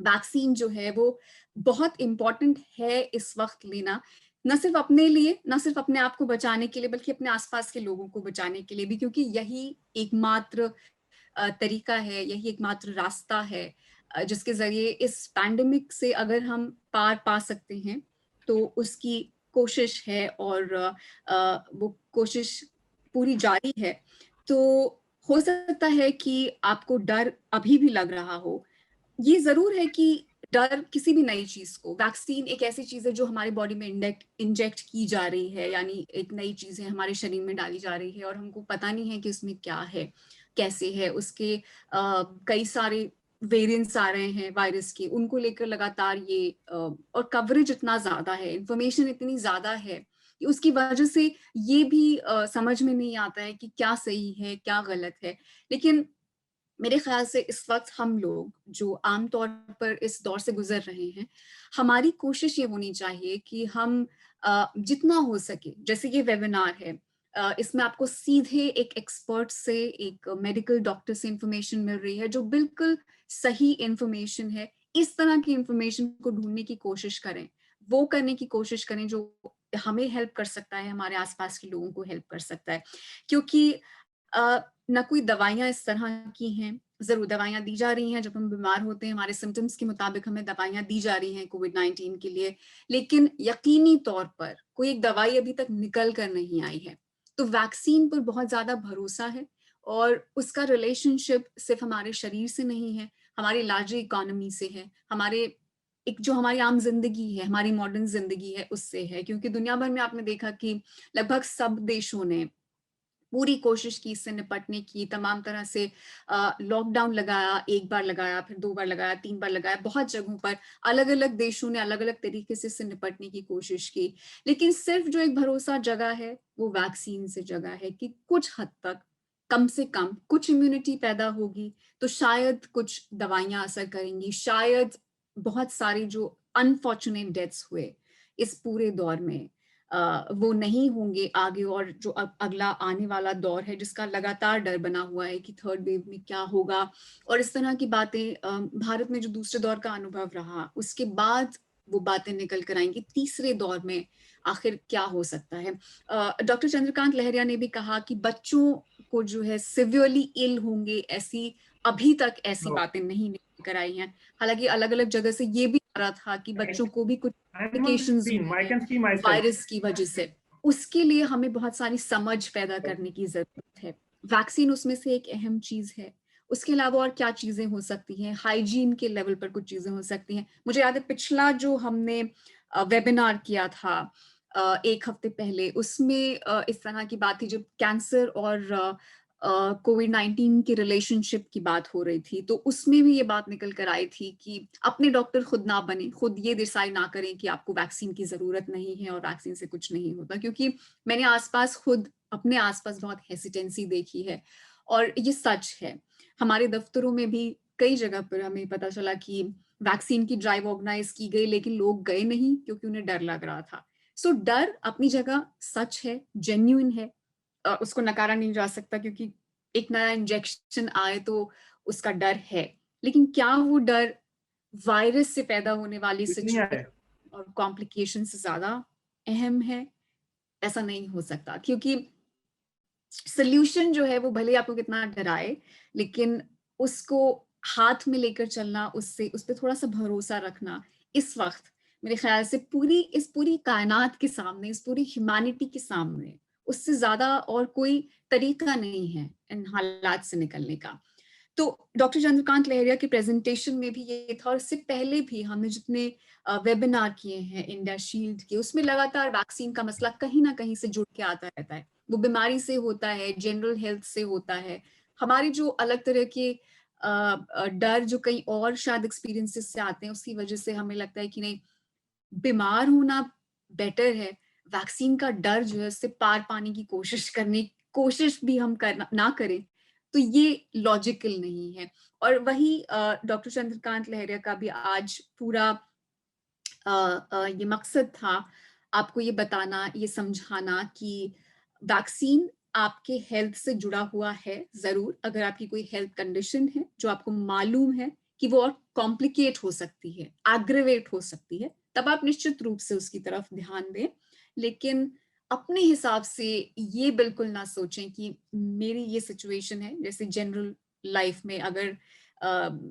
वैक्सीन जो है वो बहुत इम्पोर्टेंट है इस वक्त लेना, न सिर्फ अपने लिए, न सिर्फ अपने आप को बचाने के लिए, बल्कि अपने आसपास के लोगों को बचाने के लिए भी, क्योंकि यही एकमात्र तरीका है, यही एकमात्र रास्ता है जिसके जरिए इस पैंडेमिक से अगर हम पार पा सकते हैं, तो उसकी कोशिश है, और वो कोशिश पूरी जारी है। तो हो सकता है कि आपको डर अभी भी लग रहा हो। ये जरूर है कि डर किसी भी नई चीज को, वैक्सीन एक ऐसी चीज है जो हमारी बॉडी में इंजेक्ट की जा रही है, यानी एक नई चीज है हमारे शरीर में डाली जा रही है, और हमको पता नहीं है कि उसमें क्या है, कैसे है, उसके कई सारे वेरिएंट्स आ रहे हैं वायरस के, उनको लेकर लगातार ये और कवरेज इतना ज्यादा है, इंफॉर्मेशन इतनी ज्यादा है कि उसकी वजह से ये भी समझ में नहीं आता है कि क्या सही है क्या गलत है। लेकिन मेरे ख्याल से इस वक्त हम लोग जो आमतौर पर इस दौर से गुजर रहे हैं, हमारी कोशिश ये होनी चाहिए कि हम जितना हो सके, जैसे ये वेबिनार है, इसमें आपको सीधे एक एक्सपर्ट से, एक मेडिकल डॉक्टर से इंफॉर्मेशन मिल रही है जो बिल्कुल सही इंफॉर्मेशन है। इस तरह की इंफॉर्मेशन को ढूंढने की कोशिश करें, वो करने की कोशिश करें जो हमें हेल्प कर सकता है, हमारे आसपास के लोगों को हेल्प कर सकता है। क्योंकि ना कोई दवाइयाँ इस तरह की हैं, ज़रूर दवाइयाँ दी जा रही हैं जब हम बीमार होते हैं, हमारे सिम्पटम्स के मुताबिक हमें दवाइयाँ दी जा रही हैं कोविड-19 के लिए, लेकिन यकीनी तौर पर कोई एक दवाई अभी तक निकल कर नहीं आई है। तो वैक्सीन पर बहुत ज़्यादा भरोसा है, और उसका रिलेशनशिप सिर्फ हमारे शरीर से नहीं है, हमारी लार्जर इकोनॉमी से है, हमारे एक जो हमारी आम ज़िंदगी है, हमारी मॉडर्न ज़िंदगी है, उससे है। क्योंकि दुनिया भर में आपने देखा कि लगभग सब देशों ने पूरी कोशिश की इससे निपटने की, तमाम तरह से लॉकडाउन लगाया, 1 बार लगाया, फिर 2 बार लगाया, 3 बार लगाया, बहुत जगहों पर अलग-अलग देशों ने अलग-अलग तरीके से इससे निपटने की कोशिश की। लेकिन सिर्फ जो एक भरोसा जगा है, वो वैक्सीन से जगा है कि कुछ हद तक, कम से कम कुछ इम्यूनिटी पैदा होगी, तो शायद कुछ दवाइयाँ असर करेंगी, शायद बहुत सारी जो अनफॉर्चुनेट डेथ्स हुए इस पूरे दौर में, वो नहीं होंगे आगे। और जो अगला आने वाला दौर है जिसका लगातार डर बना हुआ है कि थर्ड वेव में क्या होगा, और इस तरह की बातें, भारत में जो दूसरे दौर का अनुभव रहा उसके बाद वो बातें निकल कर आएंगी तीसरे दौर में आखिर क्या हो सकता है। डॉक्टर चंद्रकांत लहरिया ने भी कहा कि बच्चों को जो है सिवियरली इल होंगे, ऐसी अभी तक ऐसी No, बातें नहीं निकल आई हैं। हालांकि अलग अलग जगह से ये भी आ रहा था कि बच्चों को भी कुछ I'm on the complications scene. हुए I हैं can see myself. वायरस की वजह से। उसके लिए हमें बहुत सारी समझ पैदा करने की जरूरत है। वैक्सीन उसमें से एक अहम चीज है। उसके अलावा और क्या चीजें हो सकती हैं, हाइजीन के लेवल पर कुछ चीजें हो सकती हैं। मुझे याद है पिछला जो हमने वेबिनार किया था 1 हफ्ते पहले, उसमें इस तरह की बात थी जब कैंसर और कोविड-19 की रिलेशनशिप की बात हो रही थी, तो उसमें भी ये बात निकल कर आई थी कि अपने डॉक्टर खुद ना बने, खुद ये डिसाइड ना करें कि आपको वैक्सीन की जरूरत नहीं है और वैक्सीन से कुछ नहीं होता। क्योंकि मैंने आसपास खुद अपने आसपास बहुत हेसिटेंसी देखी है और ये सच है। हमारे दफ्तरों में भी कई जगह पर हमें पता चला कि वैक्सीन की ड्राइव ऑर्गेनाइज की गई, लेकिन लोग गए नहीं क्योंकि उन्हें डर लग रहा था। सो डर अपनी जगह सच है, जेन्युइन है, उसको नकारा नहीं जा सकता, क्योंकि एक नया इंजेक्शन आए तो उसका डर है। लेकिन क्या वो डर वायरस से पैदा होने वाली कितनी है? सिचुएशन और कॉम्प्लिकेशन से ज्यादा अहम है? ऐसा नहीं हो सकता, क्योंकि सोल्यूशन जो है वो भले आपको कितना डराए, लेकिन उसको हाथ में लेकर चलना, उससे उस पर थोड़ा सा भरोसा रखना इस वक्त मेरे ख्याल से इस पूरी कायनात के सामने, इस पूरी ह्यूमैनिटी के सामने उससे ज्यादा और कोई तरीका नहीं है इन हालात से निकलने का। तो डॉक्टर चंद्रकांत लहरिया के प्रेजेंटेशन में भी ये था, और इससे पहले भी हमने जितने वेबिनार किए हैं इंडिया शील्ड के, उसमें लगातार वैक्सीन का मसला कहीं ना कहीं से जुड़ के आता रहता है। वो बीमारी से होता है, जनरल हेल्थ से होता है, हमारे जो अलग तरह के डर जो कई और शायद एक्सपीरियंसेस से आते हैं, उसकी वजह से हमें लगता है कि नहीं, बीमार होना बेटर है, वैक्सीन का डर जो है उससे पार पाने की कोशिश भी हम करना ना करें, तो ये लॉजिकल नहीं है। और वही डॉक्टर चंद्रकांत लहरिया का भी आज पूरा ये मकसद था आपको ये बताना, ये समझाना कि वैक्सीन आपके हेल्थ से जुड़ा हुआ है जरूर। अगर आपकी कोई हेल्थ कंडीशन है जो आपको मालूम है कि वो और कॉम्प्लिकेट हो सकती है, एग्रेवेट हो सकती है, तब आप निश्चित रूप से उसकी तरफ ध्यान दें। लेकिन अपने हिसाब से ये बिल्कुल ना सोचें कि मेरी ये सिचुएशन है, जैसे जनरल लाइफ में अगर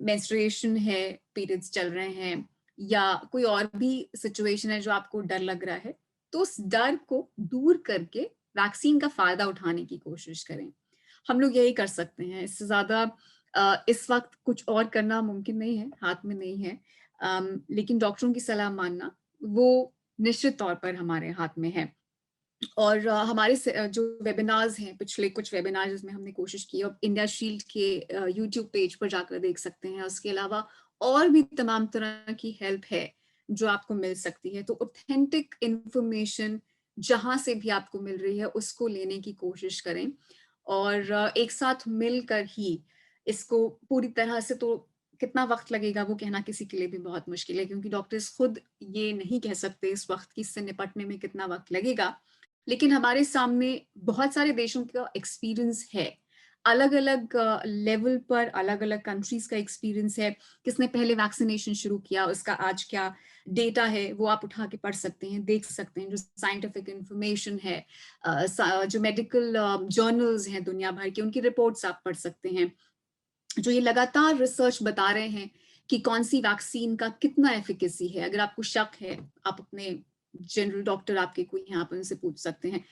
मेंस्ट्रुएशन है, पीरियड्स चल रहे हैं, या कोई और भी सिचुएशन है जो आपको डर लग रहा है, तो उस डर को दूर करके वैक्सीन का फायदा उठाने की कोशिश करें। हम लोग यही कर सकते हैं, इससे ज्यादा इस वक्त कुछ और करना मुमकिन नहीं है, हाथ में नहीं है। लेकिन डॉक्टरों की सलाह मानना वो निश्चित तौर पर हमारे हाथ में है। और हमारे जो वेबिनार्स हैं, पिछले कुछ वेबिनार जिसमें हमने कोशिश की, और इंडिया शील्ड के यूट्यूब पेज पर जाकर देख सकते हैं। उसके अलावा और भी तमाम तरह की हेल्प है जो आपको मिल सकती है। तो ऑथेंटिक इंफॉर्मेशन जहां से भी आपको मिल रही है उसको लेने की कोशिश करें, और एक साथ मिलकर ही इसको पूरी तरह से, तो कितना वक्त लगेगा वो कहना किसी के लिए भी बहुत मुश्किल है, क्योंकि डॉक्टर्स खुद ये नहीं कह सकते इस वक्त की इससे निपटने में कितना वक्त लगेगा। लेकिन हमारे सामने बहुत सारे देशों का एक्सपीरियंस है, अलग अलग लेवल पर अलग अलग कंट्रीज का एक्सपीरियंस है। किसने पहले वैक्सीनेशन शुरू किया, उसका आज क्या डेटा है, वो आप उठा के पढ़ सकते हैं, देख सकते हैं। जो साइंटिफिक इंफॉर्मेशन है, जो मेडिकल जर्नल्स हैं दुनिया भर के, उनकी रिपोर्ट्स आप पढ़ सकते हैं, जो ये लगातार रिसर्च बता रहे हैं कि कौन सी वैक्सीन का कितना एफिकेसी है। अगर आपको शक है, आप अपने जनरल डॉक्टर आपके कोई यहाँ पर उनसे पूछ सकते हैं।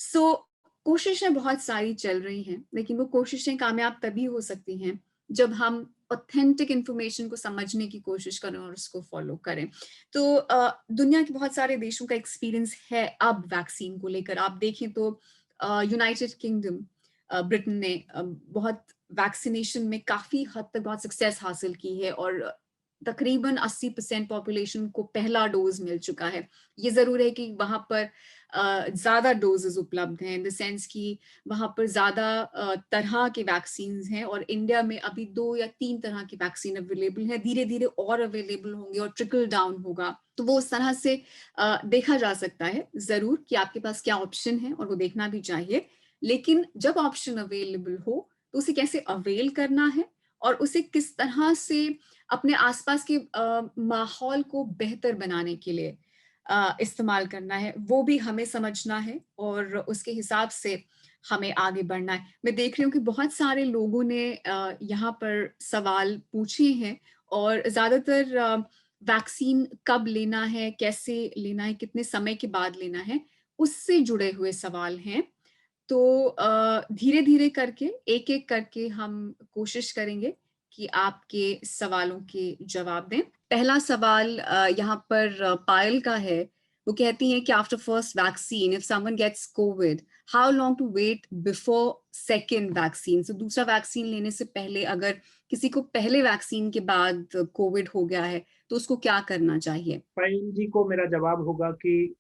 सो कोशिशें बहुत सारी चल रही हैं, लेकिन वो कोशिशें कामयाब तभी हो सकती हैं जब हम ऑथेंटिक इंफॉर्मेशन को समझने की कोशिश करें और उसको फॉलो करें। तो दुनिया के बहुत सारे देशों का एक्सपीरियंस है अब वैक्सीन को लेकर। आप देखें तो यूनाइटेड किंगडम, ब्रिटेन ने बहुत वैक्सीनेशन में काफी हद तक बहुत सक्सेस हासिल की है, और तकरीबन 80% पॉपुलेशन को पहला डोज मिल चुका है। ये जरूर है कि वहां पर ज्यादा डोजेस उपलब्ध हैं, इन द सेंस कि वहां पर ज्यादा तरह के वैक्सीन हैं, और इंडिया में अभी 2 या 3 तरह की वैक्सीन अवेलेबल है। धीरे धीरे और अवेलेबल होंगे और ट्रिकल डाउन होगा, तो वो उस तरह से देखा जा सकता है जरूर कि आपके पास क्या ऑप्शन है, और वो देखना भी चाहिए। लेकिन जब ऑप्शन अवेलेबल हो तो उसे कैसे अवेल करना है, और उसे किस तरह से अपने आसपास के माहौल को बेहतर बनाने के लिए इस्तेमाल करना है, वो भी हमें समझना है, और उसके हिसाब से हमें आगे बढ़ना है। मैं देख रही हूँ कि बहुत सारे लोगों ने यहाँ पर सवाल पूछे हैं और ज़्यादातर वैक्सीन कब लेना है, कैसे लेना है, कितने समय के बाद लेना है, उससे जुड़े हुए सवाल हैं। तो धीरे-धीरे करके, एक-एक करके हम कोशिश करेंगे कि आपके सवालों के जवाब दें। पहला सवाल यहाँ पर पायल का है। वो कहती हैं कि after first vaccine if someone gets COVID, how long to wait before second vaccine? So दूसरा वैक्सीन लेने से पहले अगर किसी को पहले वैक्सीन के बाद कोविड हो गया है, तो उसको क्या करना चाहिए? पायल जी को मेरा जवाब होगा कि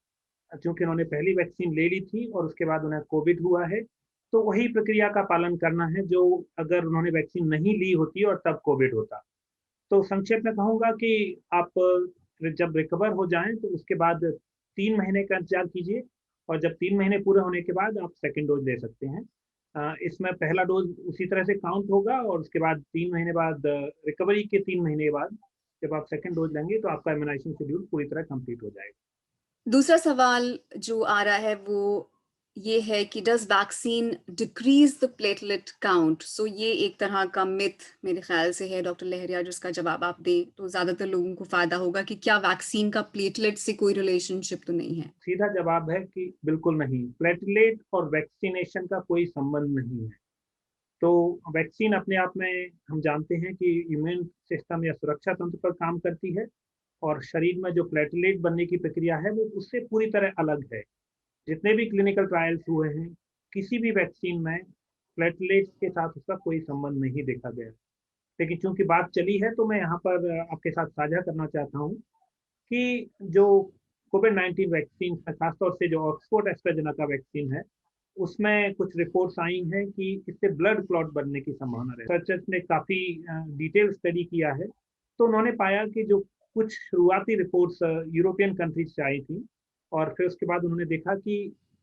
चूँकि उन्होंने पहली वैक्सीन ले ली थी और उसके बाद उन्हें कोविड हुआ है, तो वही प्रक्रिया का पालन करना है जो अगर उन्होंने वैक्सीन नहीं ली होती और तब कोविड होता। तो संक्षेप में कहूँगा कि आप जब रिकवर हो जाएँ तो उसके बाद 3 महीने का इंतज़ार कीजिए और जब 3 महीने पूरे होने के बाद आप सेकंड डोज़ ले सकते हैं। इसमें पहला डोज़ उसी तरह से काउंट होगा और उसके बाद 3 महीने बाद रिकवरी के 3 महीने के बाद जब आप सेकंड डोज़ लेंगे तो आपका इम्यूनाइज़ेशन शेड्यूल पूरी तरह कंप्लीट हो जाएगा। दूसरा सवाल जो आ रहा है वो ये है कि does vaccine decrease the platelet count? So ये एक तरह का मिथ मेरे ख़्याल से है डॉक्टर लहरिया, जिसका जवाब आप दें तो ज़्यादातर लोगों को फ़ायदा होगा कि क्या वैक्सीन का प्लेटलेट से कोई रिलेशनशिप तो नहीं है? सीधा जवाब है कि बिल्कुल नहीं, प्लेटलेट और वैक्सीनेशन का कोई संबंध नहीं है। तो वैक्सीन अपने आप में हम जानते हैं कि इम्यून सिस्टम या सुरक्षा तंत्र पर काम करती है और शरीर में जो प्लेटलेट बनने की प्रक्रिया है वो उससे पूरी तरह अलग है। जितने भी क्लिनिकल ट्रायल्स हुए हैं, किसी भी वैक्सीन में प्लेटलेट्स के साथ उसका कोई संबंध नहीं देखा गया। लेकिन चूंकि बात चली है तो मैं यहाँ पर आपके साथ साझा करना चाहता हूँ कि जो कोविड-19 वैक्सीन है, खासतौर से जो ऑक्सफोर्ड एस्ट्राजेनेका वैक्सीन है, उसमें कुछ रिपोर्ट्स आई हैं कि इससे ब्लड क्लॉट बनने की संभावना है। रिसर्चर्स ने काफ़ी डिटेल स्टडी किया है, तो उन्होंने पाया कि जो कुछ शुरुआती रिपोर्ट्स यूरोपियन कंट्रीज से आई थी और फिर उसके बाद उन्होंने देखा कि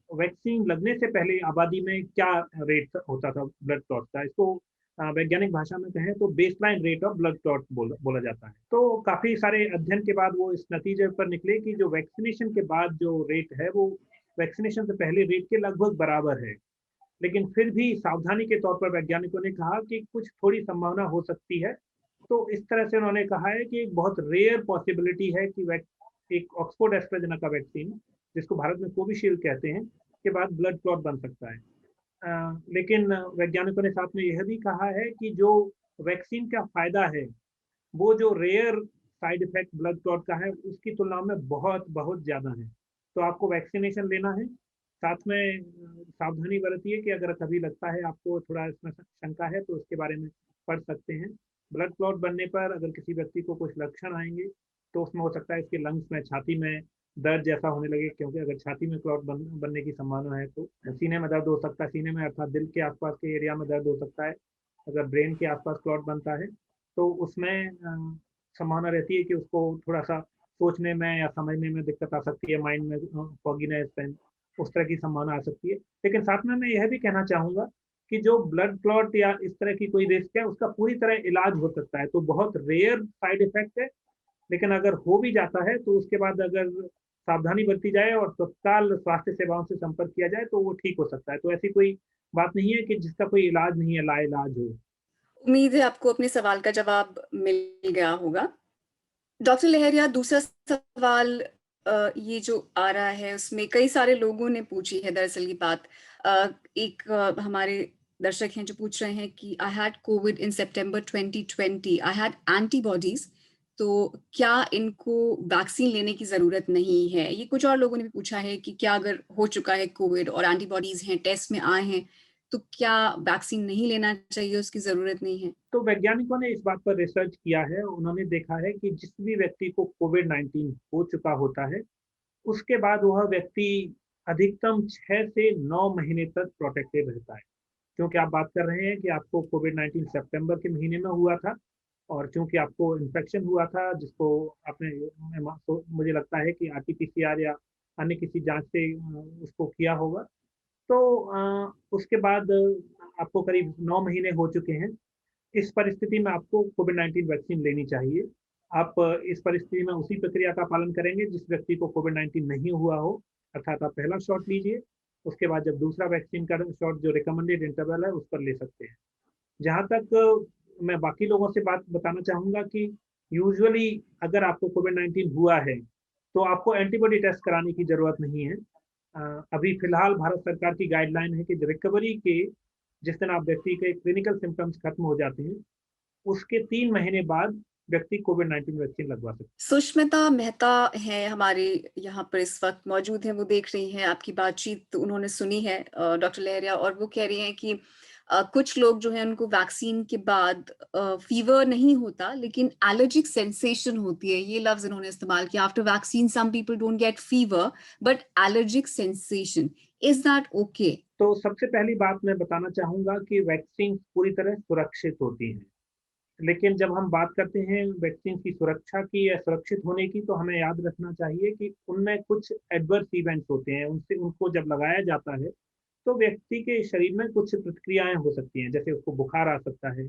वैक्सीन लगने से पहले आबादी में क्या रेट होता था ब्लड क्लॉट का। इसको वैज्ञानिक भाषा में कहें तो baseline rate of blood clot बोला जाता है। तो काफ़ी सारे अध्ययन के बाद वो इस नतीजे पर निकले कि जो वैक्सीनेशन के बाद जो रेट है वो वैक्सीनेशन से पहले रेट के लगभग बराबर है। लेकिन फिर भी सावधानी के तौर पर वैज्ञानिकों ने कहा कि कुछ थोड़ी संभावना हो सकती है। तो इस तरह से उन्होंने कहा है कि एक बहुत रेयर पॉसिबिलिटी है कि एक ऑक्सफोर्ड एस्ट्राजेनेका वैक्सीन, जिसको भारत में कोविशील्ड कहते हैं, के बाद ब्लड क्लॉट बन सकता है। लेकिन वैज्ञानिकों ने साथ में यह भी कहा है कि जो वैक्सीन का फ़ायदा है, वो जो rare side effect blood clot का है, उसकी तुलना में बहुत ज़्यादा है। तो आपको वैक्सीनेशन लेना है, साथ में सावधानी बरतिए कि अगर कभी लगता है आपको थोड़ा इसमें शंका है, तो उसके बारे में पढ़ सकते हैं। ब्लड क्लॉट बनने पर अगर किसी व्यक्ति को कुछ लक्षण आएँगे, तो उसमें हो सकता है इसके लंग्स में, छाती में दर्द जैसा होने लगे क्योंकि अगर छाती में क्लॉट बनने की संभावना है, तो सीने में दर्द हो सकता है, सीने में अर्थात दिल के आस-पास के एरिया में दर्द हो सकता है। अगर ब्रेन के आस-पास क्लॉट बनता है, तो उसमें संभावना रहती है कि उसको थोड़ा-सा सोचने में या समझने में दिक्कत आ सकती है, माइंड में फॉगीनेस एंड उस तरह की संभावना आ सकती है। लेकिन साथ में मैं यह भी कहना चाहूँगा कि जो ब्लड क्लॉट या इस तरह की कोई रिस्क है, उसका पूरी तरह इलाज हो सकता है। तो बहुत रेयर साइड इफ़ेक्ट है, लेकिन अगर हो भी जाता है, तो उसके बाद अगर सावधानी बरती जाए और तत्काल स्वास्थ्य सेवाओं से संपर्क किया जाए, तो वो ठीक हो सकता है। तो ऐसी कोई बात नहीं है कि जिसका कोई इलाज नहीं है, लाइलाज हो। उम्मीद है आपको अपने सवाल का जवाब मिल गया होगा। डॉक्टर लहरिया, दूसरा सवाल ये जो आ रहा है उसमें कई सारे लोगों ने पूछी है दरअसल ये बात। एक हमारे दर्शक हैं जो पूछ रहे हैं कि I had Covid in September 2020, I had antibodies, तो क्या इनको वैक्सीन लेने की ज़रूरत नहीं है? ये कुछ और लोगों ने भी पूछा है कि क्या अगर हो चुका है कोविड और एंटीबॉडीज हैं, टेस्ट में आए हैं, तो क्या वैक्सीन नहीं लेना चाहिए, उसकी ज़रूरत नहीं है? तो वैज्ञानिकों ने इस बात पर रिसर्च किया है, उन्होंने देखा है कि जिस भी व्यक्ति को कोविड-19 हो चुका होता है, उसके बाद वह व्यक्ति अधिकतम 6 से 9 महीने तक प्रोटेक्टेड रहता है। क्योंकि आप बात कर रहे हैं कि आपको कोविड-19 सितंबर के महीने में हुआ था और चूँकि आपको इन्फेक्शन हुआ था जिसको आपने तो मुझे लगता है कि आरटी-पीसीआर या अन्य किसी जाँच से उसको किया होगा। तो उसके बाद आपको करीब 9 महीने हो चुके हैं। इस परिस्थिति में आपको कोविड-19 वैक्सीन लेनी चाहिए। आप इस परिस्थिति में उसी प्रक्रिया का पालन करेंगे जिस व्यक्ति को कोविड-19 नहीं हुआ हो, अर्थात आप पहला शॉट लीजिए उसके बाद जब दूसरा वैक्सीन का शॉट जो रिकमेंडेड इंटरवल है उस पर ले सकते हैं। जहाँ तक मैं बाकी लोगों से बात बताना चाहूँगा कि यूजुअली अगर आपको कोविड-19 हुआ है, तो आपको एंटीबॉडी टेस्ट कराने की ज़रूरत नहीं है। अभी फ़िलहाल भारत सरकार की गाइडलाइन है कि रिकवरी के जिस दिन आप व्यक्ति के क्लिनिकल सिम्पटम्स खत्म हो जाते हैं, उसके 3 महीने बाद व्यक्ति कोविड-19 वैक्सीन लगवा सकता है। सुष्मिता मेहता हैं हमारे यहाँ पर इस वक़्त मौजूद हैं, वो देख रही हैं आपकी बातचीत उन्होंने सुनी है डॉक्टर लहरिया और वो कह रही हैं कि कुछ लोग जो हैं उनको वैक्सीन के बाद फ़ीवर नहीं होता लेकिन एलर्जिक सेंसेशन होती है, ये लफ्ज़ इन्होंने इस्तेमाल किया। After vaccine some people don't get fever but allergic sensation, is that okay? तो सबसे पहली बात मैं बताना चाहूँगा कि वैक्सीन पूरी तरह सुरक्षित होती हैं। लेकिन जब हम बात करते हैं वैक्सीन की सुरक्षा की या सुरक्षित होने की, तो हमें याद रखना चाहिए कि उनमें कुछ एडवर्स इवेंट्स होते हैं। उनसे उनको जब लगाया जाता है, तो व्यक्ति के शरीर में कुछ प्रतिक्रियाएँ हो सकती हैं। जैसे उसको बुखार आ सकता है,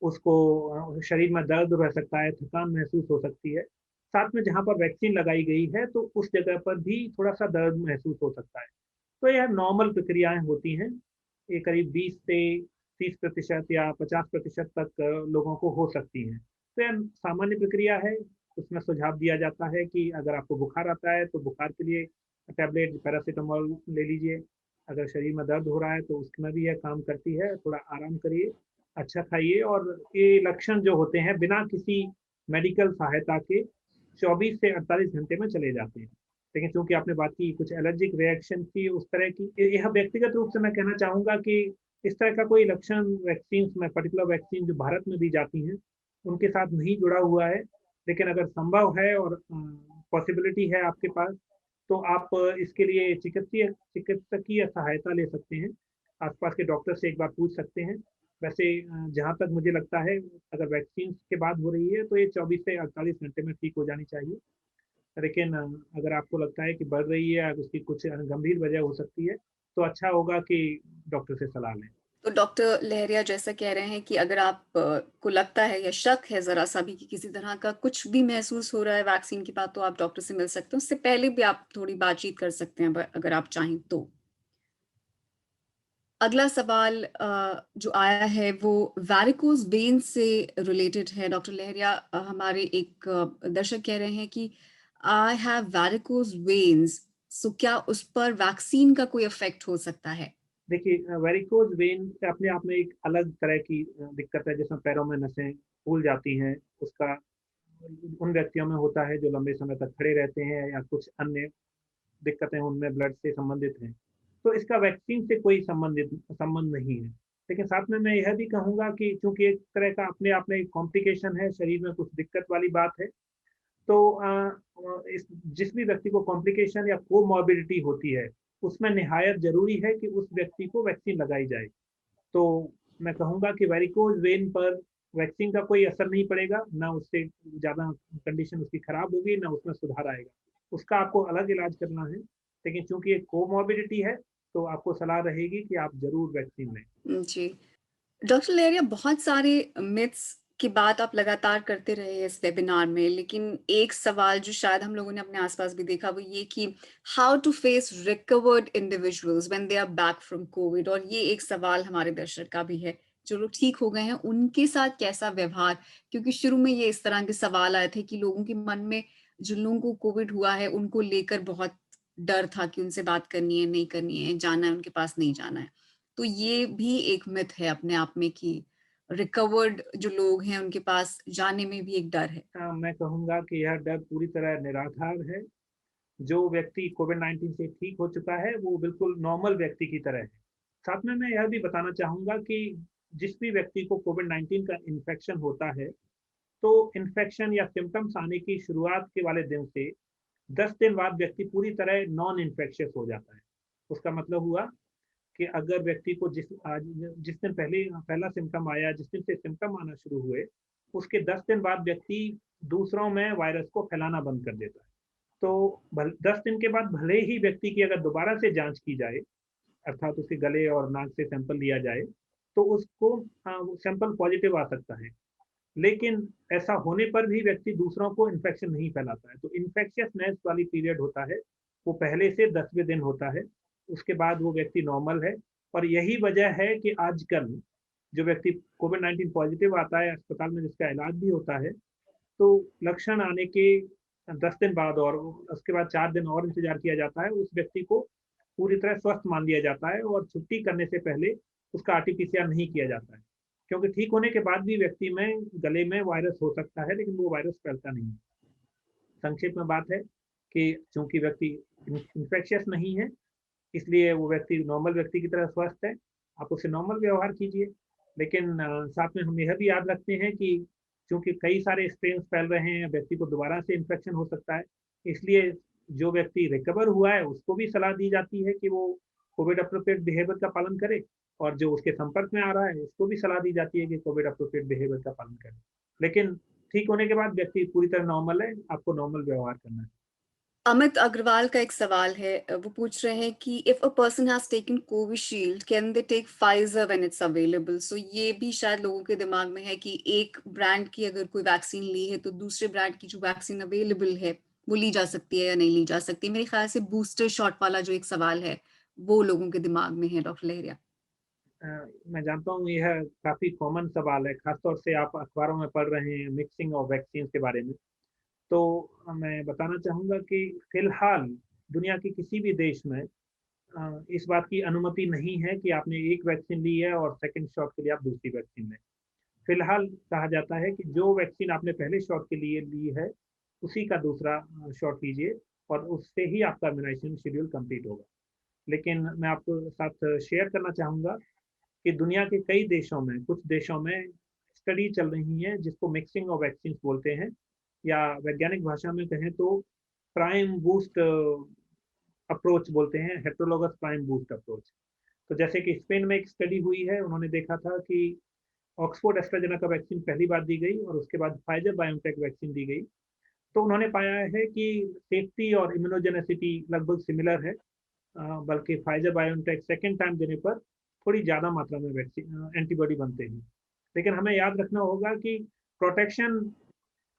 उसको शरीर में दर्द रह सकता है, थकान महसूस हो सकती है। साथ में जहाँ पर वैक्सीन लगाई गई है, तो उस जगह पर भी थोड़ा-सा दर्द महसूस हो सकता है। तो यह नॉर्मल प्रक्रियाएँ होती हैं। ये करीब 20 से 30% या 50% तक लोगों को हो सकती हैं। तो यह सामान्य प्रक्रिया है। उसमें सुझाव दिया जाता है कि अगर आपको बुखार आता है, तो बुखार के लिए टैबलेट पैरासिटामॉल ले लीजिए। अगर शरीर में दर्द हो रहा है, तो उसमें भी यह काम करती है। थोड़ा आराम करिए, अच्छा खाइए और ये लक्षण जो होते हैं, बिना किसी मेडिकल सहायता के 24 से 48 घंटे में चले जाते हैं। लेकिन चूँकि आपने बात की कुछ एलर्जिक रिएक्शन की उस तरह की, यह व्यक्तिगत रूप से मैं कहना चाहूँगा कि इस तरह का कोई लक्षण वैक्सीन्स में पर्टिकुलर वैक्सीन जो भारत में दी जाती हैं, उनके साथ नहीं जुड़ा हुआ है। लेकिन अगर संभव है और पॉसिबिलिटी है आपके पास, तो आप इसके लिए चिकित्सकीय सहायता ले सकते हैं। आस-पास के डॉक्टर से एक बार पूछ सकते हैं। वैसे जहाँ तक मुझे लगता है, अगर वैक्सीन के बाद हो रही है, तो ये 24 से 48 घंटे में ठीक हो जानी चाहिए। लेकिन अगर आपको लगता है कि बढ़ रही है या उसकी कुछ गंभीर वजह हो सकती है, तो अच्छा होगा कि डॉक्टर से सलाह लें। तो डॉक्टर लहरिया जैसा कह रहे हैं कि अगर आप को लगता है या शक है ज़रा-सा भी कि किसी तरह का कुछ भी महसूस हो रहा है वैक्सीन के बाद, तो आप डॉक्टर से मिल सकते हैं। उससे पहले भी आप थोड़ी बातचीत कर सकते हैं ब अगर आप चाहें तो। अगला सवाल जो आया है वो वैरिकोज़ वेन से रिलेटेड है। डॉक्टर लहरिया हमारे एक दर्शक कह रहे हैं कि आई हैव वैरिकोज़ वेन्स, सो क्या उस पर वैक्सीन का कोई इफ़ेक्ट हो सकता है? देखिए वेरिकोज़ वेन अपने आप में एक अलग तरह की दिक्कत है, जिसमें पैरों में नसें फूल जाती हैं। उसका उन व्यक्तियों में होता है जो लंबे समय तक खड़े रहते हैं या कुछ अन्य दिक्कतें उनमें ब्लड से संबंधित हैं। तो इसका वैक्सीन से कोई संबंध नहीं है। लेकिन साथ में मैं यह भी कहूँगा कि चूँकि एक तरह का अपने आप में एक कॉम्प्लिकेशन है, शरीर में कुछ दिक्कत वाली बात है, तो इस जिस भी व्यक्ति को कॉम्प्लिकेशन या कोमॉर्बिडिटी होती है, उसमें निहायत ज़रूरी है कि उस व्यक्ति को वैक्सीन लगाई जाए। तो मैं कहूँगा कि वैरिकोज़ वेन पर वैक्सीन का कोई असर नहीं पड़ेगा, ना उससे ज़्यादा कंडीशन उसकी खराब होगी, ना उसमें सुधार आएगा। उसका आपको अलग इलाज करना है, लेकिन चूँकि एक कोमॉर्बिडिटी है, तो आपको सलाह रहेगी कि आप ज़रूर वैक्सीन लें। जी। डॉक्टर लेरिया बहुत सारे मिथ्स की बात आप लगातार करते रहे इस वेबिनार में, लेकिन एक सवाल जो शायद हम लोगों ने अपने आसपास भी देखा वो ये कि how to face recovered individuals when they are back from covid, और ये एक सवाल हमारे दर्शक का भी है। जो लोग ठीक हो गए हैं उनके साथ कैसा व्यवहार, क्योंकि शुरू में ये इस तरह के सवाल आए थे कि लोगों के मन में जिन लोगों को कोविड हुआ है उनको लेकर बहुत डर था कि उनसे बात करनी है नहीं करनी है, जाना है उनके पास नहीं जाना है। तो ये भी एक मिथ है अपने आप में कि रिकवर्ड जो लोग हैं उनके पास जाने में भी एक डर है। मैं कहूँगा कि यह डर पूरी तरह निराधार है। जो व्यक्ति कोविड-19 से ठीक हो चुका है, वो बिल्कुल नॉर्मल व्यक्ति की तरह है। साथ में मैं यह भी बताना चाहूँगा कि जिस भी व्यक्ति को कोविड-19 का इन्फेक्शन होता है, तो इन्फेक्शन या सिम्पटम्स आने की शुरुआत के वाले दिन से 10 दिन बाद व्यक्ति पूरी तरह नॉन इन्फेक्शियस हो जाता है। उसका मतलब हुआ कि अगर व्यक्ति को जिस दिन पहला सिम्पटम आया, जिस दिन से सिम्पटम आना शुरू हुए, उसके 10 दिन बाद व्यक्ति दूसरों में वायरस को फैलाना बंद कर देता है। तो 10 दिन के बाद भले ही व्यक्ति की अगर दोबारा से जाँच की जाए, अर्थात उसके गले और नाक से सैंपल लिया जाए, तो उसको वो सैंपल पॉजिटिव आ सकता है। लेकिन ऐसा होने पर भी व्यक्ति दूसरों को इन्फेक्शन नहीं फैलाता है। तो इन्फेक्शियसनेस वाली पीरियड होता है, वो पहले से 10वें दिन होता है। उसके बाद वो व्यक्ति नॉर्मल है। और यही वजह है कि आजकल जो व्यक्ति कोविड-19 पॉजिटिव आता है अस्पताल में, जिसका इलाज भी होता है, तो लक्षण आने के 10 दिन बाद और उसके बाद 4 दिन और इंतजार किया जाता है। उस व्यक्ति को पूरी तरह स्वस्थ मान लिया जाता है और छुट्टी करने से पहले उसका आरटी-पीसीआर नहीं किया जाता है। क्योंकि ठीक होने के बाद भी व्यक्ति में गले में वायरस हो सकता है, लेकिन वो वायरस फैलता नहीं है। संक्षेप में बात है कि चूंकि व्यक्ति इन्फेक्शियस नहीं है, इसलिए वो व्यक्ति नॉर्मल व्यक्ति की तरह स्वस्थ है। आप उससे नॉर्मल व्यवहार कीजिए। लेकिन साथ में हम यह भी याद रखते हैं कि चूंकि कई सारे स्ट्रेन फैल रहे हैं, व्यक्ति को दोबारा से इन्फेक्शन हो सकता है। इसलिए जो व्यक्ति रिकवर हुआ है उसको भी सलाह दी जाती है कि वो कोविड अप्रोप्रिएट बिहेवियर का पालन करे, और जो उसके संपर्क में आ रहा है उसको भी सलाह दी जाती है कि कोविड अप्रोप्रिएट बिहेवियर का पालन करे। लेकिन ठीक होने के बाद व्यक्ति पूरी तरह नॉर्मल है, आपको नॉर्मल व्यवहार करना है। अमित अग्रवाल का एक सवाल है, वो पूछ रहे हैं कि if a person has taken Covishield can they take Pfizer when it's available. So ये भी शायद लोगों के दिमाग में है कि एक ब्रांड की अगर कोई वैक्सीन ली है तो दूसरे ब्रांड की जो वैक्सीन अवेलेबल है वो ली जा सकती है या नहीं ली जा सकती। मेरे ख्याल से बूस्टर शॉट वाला जो एक सवाल है वो लोगों के दिमाग में है, डॉक्टर लहरिया। मैं जानता हूँ यह काफी कॉमन सवाल है, खासतौर से आप अखबारों में पढ़ रहे हैं मिक्सिंग ऑफ वैक्सीन के बारे में। तो मैं बताना चाहूँगा कि फिलहाल दुनिया के किसी भी देश में इस बात की अनुमति नहीं है कि आपने एक वैक्सीन ली है और सेकंड शॉट के लिए आप दूसरी वैक्सीन लें। फिलहाल कहा जाता है कि जो वैक्सीन आपने पहले शॉट के लिए ली है, उसी का दूसरा शॉट लीजिए और उससे ही आपका इम्यूनाइजेशन शेड्यूल कंप्लीट होगा। लेकिन मैं आपको साथ शेयर करना चाहूँगा कि दुनिया के कई देशों में, कुछ देशों में स्टडी चल रही है जिसको मिक्सिंग ऑफ वैक्सीन बोलते हैं, या वैज्ञानिक भाषा में कहें तो प्राइम बूस्ट अप्रोच बोलते हैं, हेट्रोलोगस प्राइम बूस्ट अप्रोच। तो जैसे कि स्पेन में एक स्टडी हुई है, उन्होंने देखा था कि ऑक्सफोर्ड एस्ट्राजेनेका वैक्सीन पहली बार दी गई और उसके बाद फाइजर बायोटेक वैक्सीन दी गई। तो उन्होंने पाया है कि सेफ्टी और इम्यूनोजेनेसिटी लगभग सिमिलर है, बल्कि फाइजर बायोटेक सेकेंड टाइम देने पर थोड़ी ज़्यादा मात्रा में वैक्सीन एंटीबॉडी बनते हैं। लेकिन हमें याद रखना होगा कि प्रोटेक्शन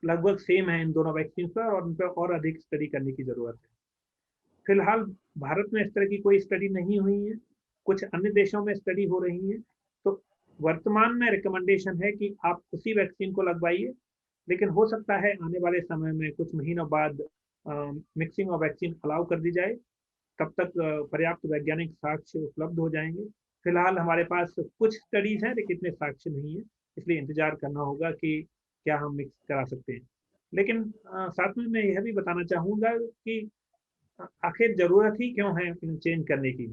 लगभग सेम है इन दोनों वैक्सीन पर, और उन पर और अधिक स्टडी करने की ज़रूरत है। फिलहाल भारत में इस तरह की कोई स्टडी नहीं हुई है, कुछ अन्य देशों में स्टडी हो रही है। तो वर्तमान में रिकमेंडेशन है कि आप उसी वैक्सीन को लगवाइए, लेकिन हो सकता है आने वाले समय में कुछ महीनों बाद मिक्सिंग ऑफ वैक्सीन अलाउ कर दी जाए। तब तक पर्याप्त वैज्ञानिक साक्ष्य उपलब्ध हो जाएंगे। फिलहाल हमारे पास कुछ स्टडीज हैं लेकिन इतने साक्ष्य नहीं है, इसलिए इंतजार करना होगा कि क्या हम मिक्स करा सकते हैं। लेकिन साथ में मैं यह भी बताना चाहूँगा कि आखिर ज़रूरत ही क्यों है चेंज करने की?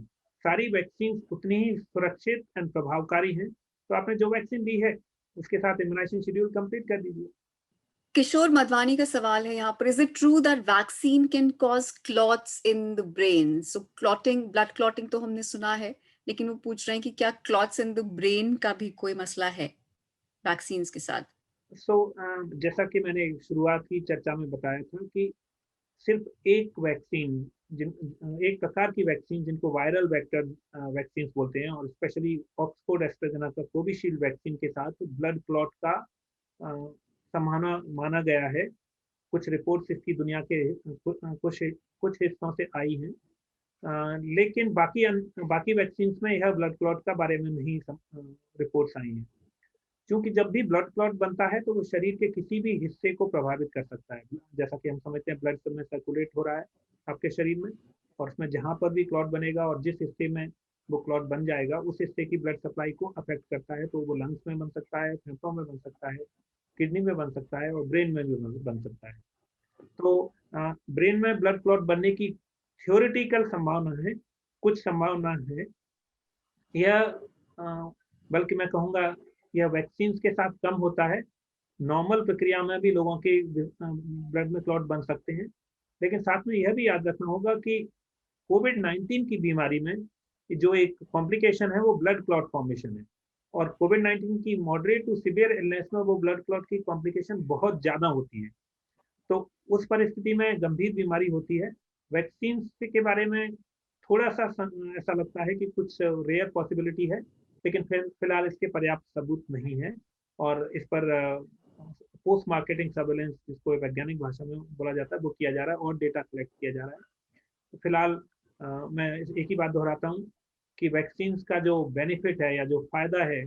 सारी वैक्सीन उतनी ही सुरक्षित एंड प्रभावकारी हैं, तो आपने जो वैक्सीन ली है, उसके साथ इम्यूनाइज़ेशन शेड्यूल कंप्लीट कर दीजिए। किशोर मधवानी का सवाल है यहाँ पर, is it true that vaccine can cause clots in the brain? So clotting, blood clotting तो हमने सुना है, लेकिन वो पूछ रहे हैं कि क्या क्लॉट्स इन द ब्रेन का भी कोई मसला है वैक्सीन्स के साथ? जैसा कि मैंने शुरुआत की चर्चा में बताया था कि सिर्फ एक वैक्सीन, एक प्रकार की वैक्सीन जिनको वायरल वेक्टर वैक्सीन बोलते हैं, और specially Oxford AstraZeneca Covishield vaccine के साथ ब्लड क्लॉट का संभावना माना गया है। कुछ रिपोर्ट्स इसकी दुनिया के कुछ कुछ हिस्सों से आई हैं, लेकिन बाकी वैक्सीन में यह ब्लड क्लॉट का बारे में नहीं रिपोर्ट्स आई हैं। क्योंकि जब भी ब्लड क्लॉट बनता है तो वो शरीर के किसी भी हिस्से को प्रभावित कर सकता है। जैसा कि हम समझते हैं ब्लड में सर्कुलेट हो रहा है आपके शरीर में, और उसमें जहाँ पर भी क्लॉट बनेगा और जिस हिस्से में वो क्लॉट बन जाएगा उस हिस्से की ब्लड सप्लाई को अफेक्ट करता है। तो वो लंग्स में बन सकता है, फेफड़ों में बन सकता है, किडनी में बन सकता है और ब्रेन में भी बन सकता है। तो ब्रेन में ब्लड क्लॉट बनने की थ्योरेटिकल संभावना है, कुछ संभावना है। यह बल्कि मैं कहूँगा यह वैक्सीन के साथ कम होता है। नॉर्मल प्रक्रिया में भी लोगों के ब्लड में क्लॉट बन सकते हैं। लेकिन साथ में यह भी याद रखना होगा कि कोविड-19 की बीमारी में जो एक कॉम्प्लिकेशन है वो ब्लड क्लॉट फॉर्मेशन है, और कोविड-19 की मॉडरेट टू सीवियर इलनेस में वो ब्लड क्लॉट की कॉम्प्लिकेशन बहुत ज़्यादा होती है। तो उस परिस्थिति में गंभीर बीमारी होती है। वैक्सीन के बारे में थोड़ा-सा ऐसा लगता है कि कुछ रेयर पॉसिबिलिटी है, लेकिन फिलहाल इसके पर्याप्त सबूत नहीं है, और इस पर पोस्ट मार्केटिंग सर्वेलेंस, जिसको वैज्ञानिक भाषा में बोला जाता है, वो किया जा रहा है और डेटा कलेक्ट किया जा रहा है। तो फिलहाल मैं एक ही बात दोहराता हूँ कि वैक्सीन का जो बेनिफिट है या जो फायदा है,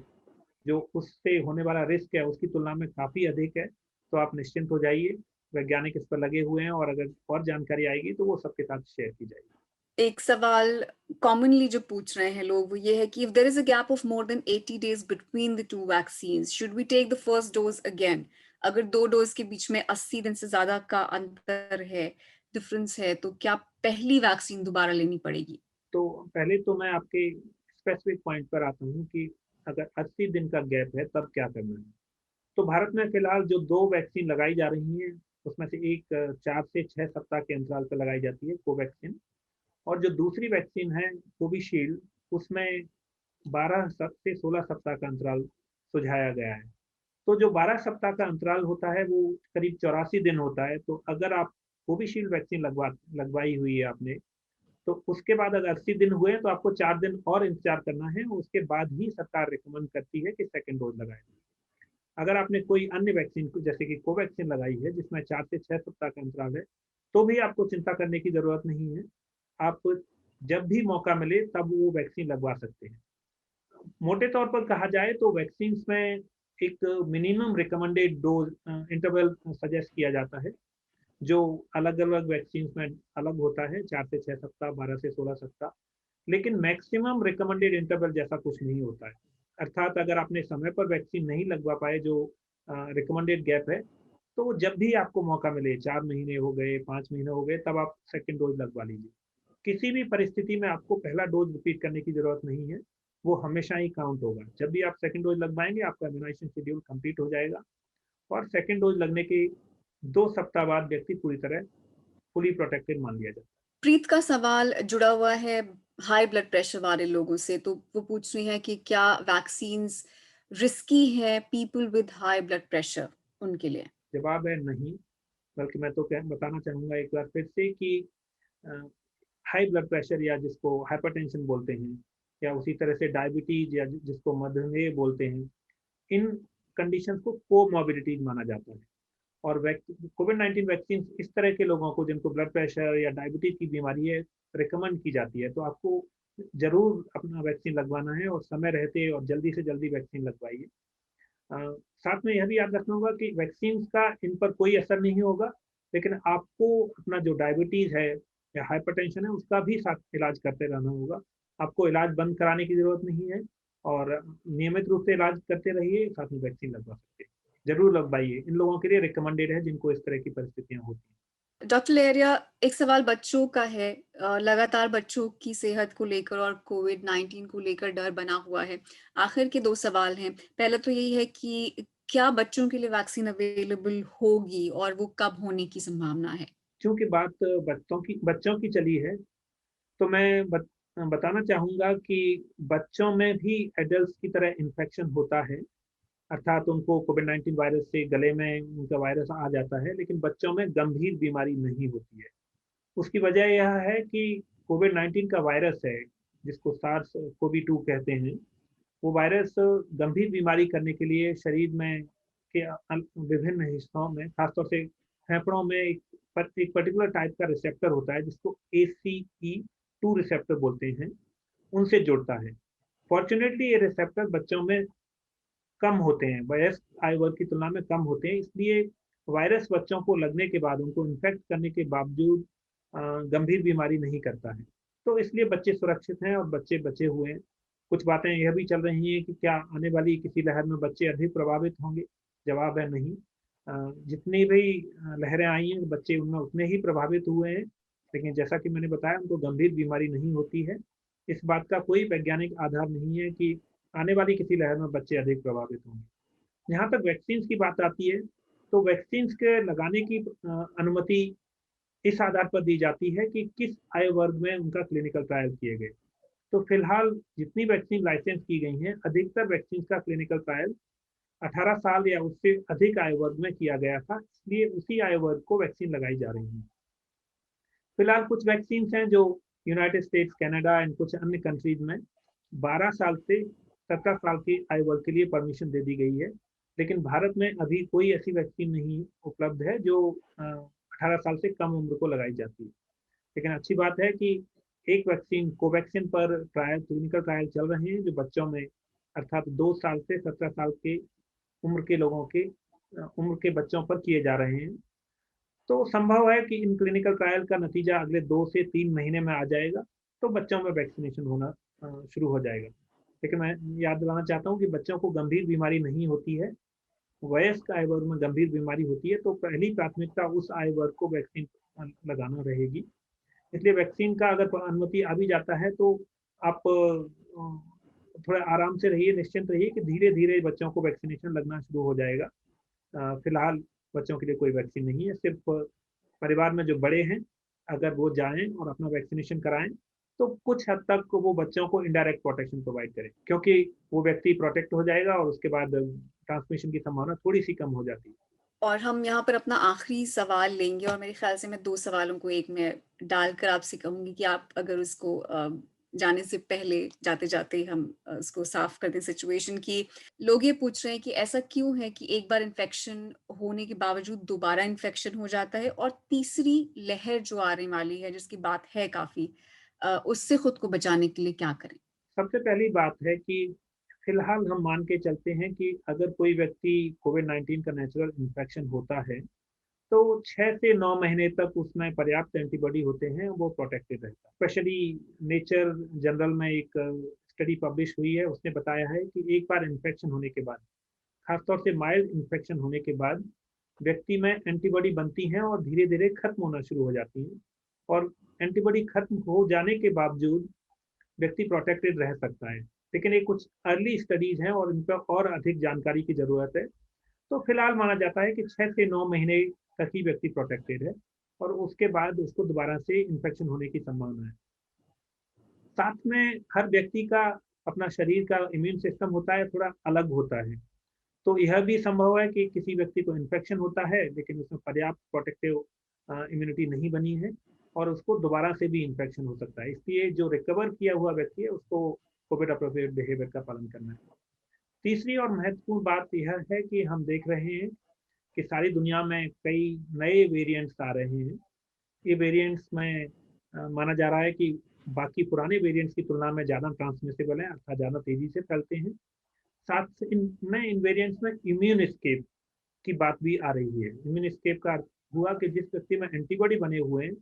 जो उससे होने वाला रिस्क है, उसकी तुलना में काफ़ी अधिक है। तो आप निश्चिंत हो जाइए, वैज्ञानिक इस पर लगे हुए हैं और अगर और जानकारी आएगी तो वो सबके साथ शेयर की जाएगी। एक सवाल कॉमनली जो पूछ रहे हैं लोग वो ये है कि if there is a gap of more than 80 days between the two vaccines should we take the first dose again? अगर दो डोज के बीच में 80 दिन से ज्यादा का अंतर है, डिफरेंस है, तो क्या पहली वैक्सीन दोबारा लेनी पड़ेगी? तो पहले तो मैं आपके स्पेसिफिक पॉइंट पर आता हूँ कि अगर 80 दिन का गैप है तब क्या करना है। तो भारत में फिलहाल जो 2 वैक्सीन लगाई जा रही हैं, उसमें से एक 4 से 6 सप्ताह के अंतराल पर लगाई जाती है, कोवैक्सीन। और जो दूसरी वैक्सीन है, कोविशील्ड, उसमें 12 से 16 सप्ताह का अंतराल सुझाया गया है। तो जो 12 सप्ताह का अंतराल होता है, वो करीब 84 दिन होता है। तो अगर आप कोविशील्ड वैक्सीन लगवाई हुई है आपने, तो उसके बाद अगर 80 दिन हुए तो आपको 4 दिन और इंतजार करना है, और उसके बाद ही सरकार रिकमेंड करती है कि सेकेंड डोज लगाएं। अगर आपने कोई अन्य वैक्सीन को जैसे कि कोवैक्सीन लगाई है जिसमें 4 से 6 सप्ताह का अंतराल है, तो भी आपको चिंता करने की ज़रूरत नहीं है। आप जब भी मौका मिले तब वो वैक्सीन लगवा सकते हैं। मोटे तौर पर कहा जाए तो वैक्सीन्स में एक minimum recommended dose interval suggest किया जाता है, जो अलग-अलग वैक्सीन्स में अलग होता है, 4 से 6 सप्ताह, 12 से 16 सप्ताह। लेकिन मैक्सिमम रिकमेंडेड इंटरवल जैसा कुछ नहीं होता है। अर्थात अगर आपने समय पर वैक्सीन नहीं लगवा पाए, जो रिकमेंडेड गैप है, तो जब भी आपको मौका मिले, 4 महीने हो गए, 5 महीने हो गए, तब आप सेकंड डोज लगवा लीजिए। किसी भी परिस्थिति में आपको पहला डोज रिपीट करने की ज़रूरत नहीं है, वो हमेशा ही काउंट होगा। जब भी आप सेकंड डोज लगवाएँगे, आपका इम्यूनाइज़ेशन शेड्यूल कंप्लीट हो जाएगा और सेकंड डोज लगने के 2 सप्ताह बाद व्यक्ति पूरी तरह फुली प्रोटेक्टेड मान लिया जाता है। प्रीत का सवाल जुड़ा हुआ है हाई ब्लड प्रेशर वाले लोगों से, तो वो पूछ रही है कि क्या वैक्सीन्स रिस्की है people with high blood pressure उनके लिए? जवाब है नहीं, बल्कि मैं तो बताना चाहूँगा एक बार फिर से कि अ, हाई ब्लड प्रेशर या जिसको हाइपरटेंशन बोलते हैं, या उसी तरह से डायबिटीज या जिसको मधुमेह बोलते हैं, इन कंडीशंस को कोमॉर्बिडिटीज माना जाता है। और कोविड 19 वैक्सीन इस तरह के लोगों को जिनको ब्लड प्रेशर या डायबिटीज की बीमारी है, रिकमेंड की जाती है। तो आपको जरूर अपना वैक्सीन लगवाना है और समय रहते और जल्दी से जल्दी वैक्सीन लगवाइए। अ, साथ में यह भी याद रखना होगा कि वैक्सीन का इन पर कोई असर नहीं होगा, लेकिन आपको अपना जो डायबिटीज़ है या हाइपरटेंशन है, उसका भी साथ इलाज करते रहना होगा। आपको इलाज बंद कराने की ज़रूरत नहीं है, और नियमित रूप से इलाज करते रहिए, साथ में वैक्सीन लगवा सकते हैं। ज़रूर लगवाइए, इन लोगों के लिए रिकमेंडेड है जिनको इस तरह की परिस्थितियाँ होती हैं। डॉक्टर लेरिया, एक सवाल बच्चों का है। लगातार बच्चों की सेहत को लेकर और कोविड-19 को लेकर डर बना हुआ है। आखिर के 2 सवाल हैं। पहला तो यही है कि क्या बच्चों के लिए वैक्सीन अवेलेबल होगी और वो कब होने की संभावना है? चूँकि बात बच्चों की चली है, तो मैं बताना चाहूँगा कि बच्चों में भी एडल्ट्स की तरह इन्फेक्शन होता है। अर्थात उनको कोविड-19 वायरस से गले में उनका वायरस आ जाता है, लेकिन बच्चों में गंभीर बीमारी नहीं होती है। उसकी वजह यह है कि कोविड-19 का वायरस है, जिसको सार्स कोवी 2 कहते हैं, वो वायरस गंभीर बीमारी करने के लिए शरीर में विभिन्न हिस्सों में, खासतौर से फेफड़ों में एक पर्टिकुलर टाइप का रिसेप्टर होता है, जिसको ACE2 रिसेप्टर बोलते हैं, उनसे जुड़ता है। फॉर्चुनेटली ये रिसेप्टर बच्चों में कम होते हैं, वयस्क आयु वर्ग की तुलना में कम होते हैं, इसलिए वायरस बच्चों को लगने के बाद, उनको इन्फेक्ट करने के बावजूद गंभीर बीमारी नहीं करता है। तो इसलिए बच्चे सुरक्षित हैं और बच्चे बचे हुए हैं। कुछ बातें यह भी चल रही हैं कि क्या आने वाली किसी लहर में बच्चे अधिक प्रभावित होंगे? जवाब है नहीं। जितनी भी लहरें आई हैं, बच्चे उनमें उतने ही प्रभावित हुए हैं, लेकिन जैसा कि मैंने बताया, उनको गंभीर बीमारी नहीं होती है। इस बात का कोई वैज्ञानिक आधार नहीं है कि आने वाली किसी लहर में बच्चे अधिक प्रभावित होंगे। जहाँ तक वैक्सीन्स की बात आती है, तो वैक्सीन्स के लगाने की अनुमति इस आधार पर दी जाती है कि किस आयु वर्ग में उनका क्लिनिकल ट्रायल किए गए। तो फिलहाल जितनी वैक्सीन लाइसेंस की गई हैं, अधिकतर वैक्सीन का क्लिनिकल ट्रायल 18 साल या उससे अधिक आयु वर्ग में किया गया था, इसलिए उसी आयु वर्ग को वैक्सीन लगाई जा रही है। फिलहाल कुछ वैक्सीन हैं जो यूनाइटेड स्टेट्स, कनाडा एंड कुछ अन्य कंट्रीज में 12 साल से 17 साल की आयु वर्ग के लिए परमिशन दे दी गई है। लेकिन भारत में अभी कोई ऐसी वैक्सीन नहीं उपलब्ध है जो 18 साल से कम उम्र को लगाई जाती है। लेकिन अच्छी बात है कि एक वैक्सीन कोवैक्सीन पर क्लिनिकल ट्रायल चल रहे हैं, जो बच्चों में अर्थात 2 साल से 17 साल के उम्र के लोगों के उम्र के बच्चों पर किए जा रहे हैं। तो संभव है कि इन क्लिनिकल ट्रायल का नतीजा अगले 2 से 3 महीने में आ जाएगा, तो बच्चों में वैक्सीनेशन होना शुरू हो जाएगा। लेकिन मैं याद दिलाना चाहता हूँ कि बच्चों को गंभीर बीमारी नहीं होती है, वयस्क आयु वर्ग में गंभीर बीमारी होती है, तो पहली प्राथमिकता उस आयु वर्ग को वैक्सीन लगाना रहेगी। इसलिए वैक्सीन का अगर अनुमति आ भी जाता है, तो आप थोड़ा आराम से रहिए, निश्चिंत रहिए कि धीरे-धीरे बच्चों को वैक्सीनेशन लगना शुरू हो जाएगा। फिलहाल बच्चों के लिए कोई वैक्सीन नहीं है, सिर्फ परिवार में जो बड़े हैं, अगर वो जाएँ और अपना वैक्सीनेशन कराएँ, तो कुछ हद तक वो बच्चों को इनडायरेक्ट प्रोटेक्शन प्रोवाइड करें, क्योंकि वो व्यक्ति प्रोटेक्ट हो जाएगा और उसके बाद ट्रांसमिशन की संभावना थोड़ी-सी कम हो जाती है। और हम यहाँ पर अपना आखिरी सवाल लेंगे और मेरे ख़्याल से मैं 2 सवालों को एक में डालकर आपसे कहूँगी कि आप अगर उसको जाने से पहले जाते-जाते हम उसको साफ़ कर दें सिचुएशन कि लोग ये पूछ रहे हैं कि ऐसा क्यों है कि एक बार इन्फेक्शन होने के बावजूद दोबारा इन्फेक्शन हो जाता है और तीसरी लहर जो आने वाली है जिसकी बात है काफ़ी उससे खुद को बचाने के लिए क्या करें? सबसे पहली बात है कि फिलहाल हम मान के चलते हैं कि अगर कोई व्यक्ति कोविड-19 का नेचुरल इन्फेक्शन होता है, तो 6 से 9 महीने तक उसमें पर्याप्त एंटीबॉडी होते हैं, वो प्रोटेक्टेड रहता है। स्पेशली नेचर जर्नल में एक स्टडी पब्लिश हुई है, उसने बताया है कि एक बार इन्फेक्शन होने के बाद, खासतौर से माइल्ड इन्फेक्शन होने के बाद, व्यक्ति में एंटीबॉडी बनती हैं और धीरे-धीरे खत्म होना शुरू हो जाती हैं। और एंटीबॉडी खत्म हो जाने के बावजूद व्यक्ति प्रोटेक्टेड रह सकता है। लेकिन ये कुछ अर्ली स्टडीज़ हैं और इन पर और अधिक जानकारी की ज़रूरत है। तो फिलहाल माना जाता है कि 6 से 9 महीने तक ही व्यक्ति प्रोटेक्टेड है और उसके बाद उसको दोबारा से इन्फेक्शन होने की संभावना है। साथ में हर व्यक्ति का अपना शरीर का इम्यून सिस्टम होता है, थोड़ा अलग होता है। तो यह भी संभव है कि किसी व्यक्ति को इन्फेक्शन होता है, लेकिन उसमें पर्याप्त प्रोटेक्टिव इम्यूनिटी नहीं बनी है और उसको दोबारा से भी इन्फेक्शन हो सकता है। इसलिए जो रिकवर किया हुआ व्यक्ति है, उसको कोविड एप्रोप्रिएट बिहेवियर का पालन करना है। तीसरी और महत्वपूर्ण बात यह है कि हम देख रहे हैं कि सारी दुनिया में कई नए वेरिएंट्स आ रहे हैं। ये वेरिएंट्स में माना जा रहा है कि बाकी पुराने वेरिएंट्स की तुलना में ज़्यादा ट्रांसमिसिबल हैं, अर्थात ज़्यादा तेज़ी से फैलते हैं। साथ से इन वेरिएंट्स में इम्यून एस्केप की बात भी आ रही है। इम्यून एस्केप का अर्थ हुआ कि जिस व्यक्ति में एंटीबॉडी बने हुए हैं,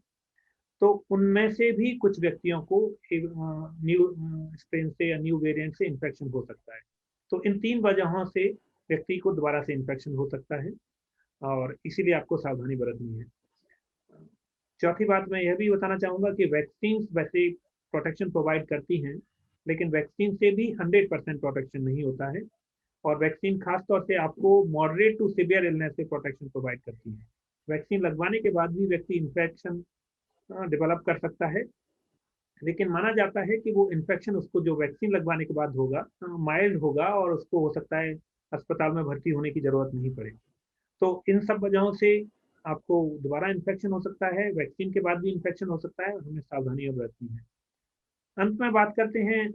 तो उनमें से भी कुछ व्यक्तियों को न्यू स्ट्रेन से या न्यू वेरिएंट से इन्फेक्शन हो सकता है। तो इन 3 वजहों से व्यक्ति को दोबारा से इन्फेक्शन हो सकता है और इसीलिए आपको सावधानी बरतनी है। चौथी बात मैं यह भी बताना चाहूँगा कि वैक्सीन्स वैसे प्रोटेक्शन प्रोवाइड करती हैं, लेकिन वैक्सीन से भी 100% प्रोटेक्शन नहीं होता है और वैक्सीन खास तौर से आपको मॉडरेट टू सीवियर इलनेस से प्रोटेक्शन प्रोवाइड करती है। वैक्सीन लगवाने के बाद भी व्यक्ति इन्फेक्शन डेवलप कर सकता है, लेकिन माना जाता है कि वो इन्फेक्शन उसको जो वैक्सीन लगवाने के बाद होगा, माइल्ड होगा और उसको हो सकता है अस्पताल में भर्ती होने की ज़रूरत नहीं पड़े। तो इन सब वजहों से आपको दोबारा इन्फेक्शन हो सकता है, वैक्सीन के बाद भी इन्फेक्शन हो सकता है और हमें सावधानियाँ बरतनी है। अंत में बात करते हैं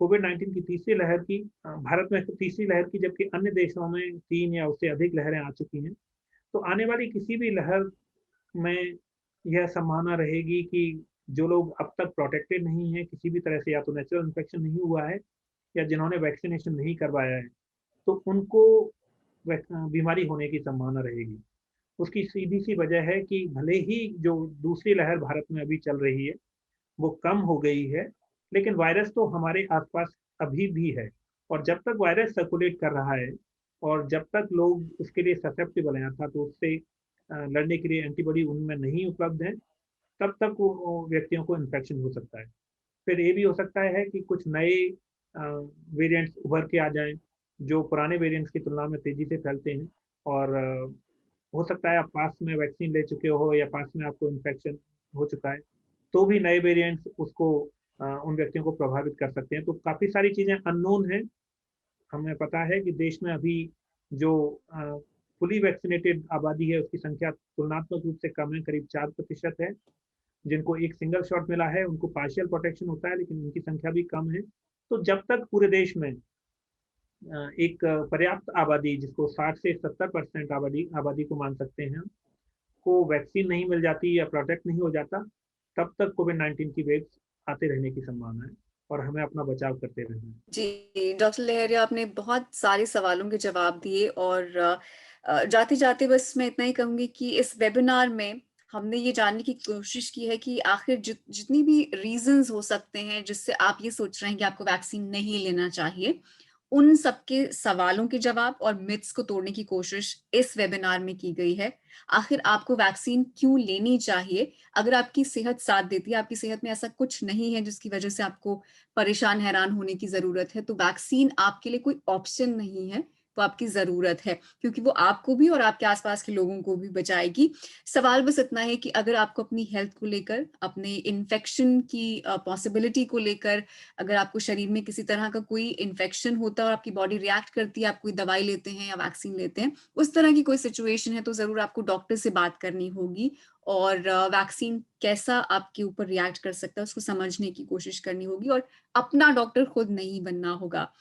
कोविड-19 की तीसरी लहर की। भारत में तीसरी लहर की, जबकि अन्य देशों में 3 या उससे अधिक लहरें आ चुकी हैं। तो आने वाली किसी भी लहर में यह संभावना रहेगी कि जो लोग अब तक प्रोटेक्टेड नहीं हैं, किसी भी तरह से या तो नेचुरल इन्फेक्शन नहीं हुआ है या जिन्होंने वैक्सीनेशन नहीं करवाया है, तो उनको बीमारी होने की संभावना रहेगी। उसकी सीधी-सी वजह है कि भले ही जो दूसरी लहर भारत में अभी चल रही है, वो कम हो गई है, लेकिन वायरस तो हमारे आस-पास अभी भी है और जब तक वायरस सर्कुलेट कर रहा है और जब तक लोग उसके लिए ससेप्टिबल हैं, अर्थात उससे लड़ने के लिए एंटीबॉडी उनमें नहीं उपलब्ध है, तब तक वो व्यक्तियों को इन्फेक्शन हो सकता है। फिर ये भी हो सकता है कि कुछ नए वेरिएंट्स उभर के आ जाएँ, जो पुराने वेरिएंट्स की तुलना में तेज़ी से फैलते हैं और हो सकता है आप पास में वैक्सीन ले चुके हो या पास में आपको इन्फेक्शन हो चुका है, तो भी नए वेरिएंट्स उसको उन व्यक्तियों को प्रभावित कर सकते हैं। तो काफ़ी सारी चीज़ें अननोन हैं। हमें पता है कि देश में अभी जो फुली वैक्सीनेटेड आबादी है, उसकी संख्या तुलनात्मक रूप से कम है, करीब 4% है। जिनको एक सिंगल शॉट मिला है, उनको पार्शियल प्रोटेक्शन होता है, लेकिन उनकी संख्या भी कम है। तो जब तक पूरे देश में एक पर्याप्त आबादी, जिसको 60 से 70% आबादी आबादी को मान सकते हैं, को वैक्सीन नहीं मिल जाती या प्रोटेक्ट नहीं हो जाता, तब तक कोविड-19 की वेव्स आते रहने की संभावना है और हमें अपना बचाव करते रहना है। जी, डॉक्टर लहरिया आपने बहुत सारे सवालों के जवाब दिए और जाते-जाते बस मैं इतना ही कहूँगी कि इस वेबिनार में हमने ये जानने की कोशिश की है कि आखिर जितनी भी रीज़न्स हो सकते हैं जिससे आप ये सोच रहे हैं कि आपको वैक्सीन नहीं लेना चाहिए, उन सबके सवालों के जवाब और मिथ्स को तोड़ने की कोशिश इस वेबिनार में की गई है। आखिर आपको वैक्सीन क्यों लेनी चाहिए? अगर आपकी सेहत साथ देती है, आपकी सेहत में ऐसा कुछ नहीं है जिसकी वजह से आपको परेशान हैरान होने की ज़रूरत है, तो वैक्सीन आपके लिए कोई ऑप्शन नहीं है, वो आपकी ज़रूरत है, क्योंकि वो आपको भी और आपके आस-पास के लोगों को भी बचाएगी। सवाल बस इतना है कि अगर आपको अपनी हेल्थ को लेकर, अपने इन्फेक्शन की पॉसिबिलिटी को लेकर, अगर आपको शरीर में किसी तरह का कोई इन्फेक्शन होता है और आपकी बॉडी रिएक्ट करती है, आप कोई दवाई लेते हैं या वैक्सीन लेते हैं, उस तरह की कोई सिचुएशन है, तो ज़रूर आपको डॉक्टर से बात करनी होगी और वैक्सीन कैसा आपके ऊपर रिएक्ट कर सकता है, उसको समझने की कोशिश करनी होगी और अपना डॉक्टर खुद नहीं बनना होगा।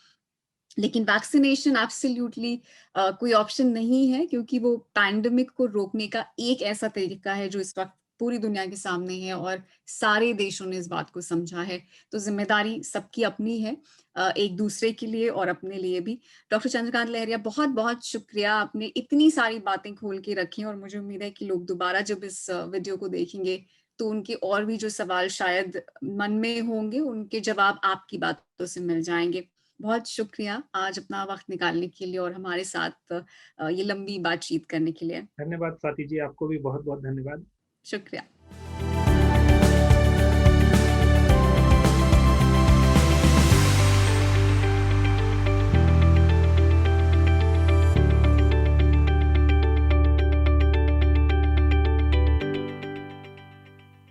लेकिन वैक्सिनेशन एब्सोल्यूटली कोई ऑप्शन नहीं है क्योंकि वो पैंडेमिक को रोकने का एक ऐसा तरीका है जो इस वक़्त पूरी दुनिया के सामने है और सारे देशों ने इस बात को समझा है। तो ज़िम्मेदारी सबकी अपनी है एक-दूसरे के लिए और अपने लिए भी। डॉक्टर चंद्रकांत लहरिया बहुत-बहुत शुक्रिया, आपने इतनी सारी बातें खोल के रखी और मुझे उम्मीद है कि लोग दोबारा जब इस वीडियो को देखेंगे, तो उनके और भी जो सवाल शायद मन में होंगे, उनके जवाब आपकी बातों से मिल जाएँगे। बहुत शुक्रिया आज अपना वक़्त निकालने के लिए और हमारे साथ ये लंबी बातचीत करने के लिए। धन्यवाद स्वाति जी, आपको भी बहुत-बहुत धन्यवाद। शुक्रिया।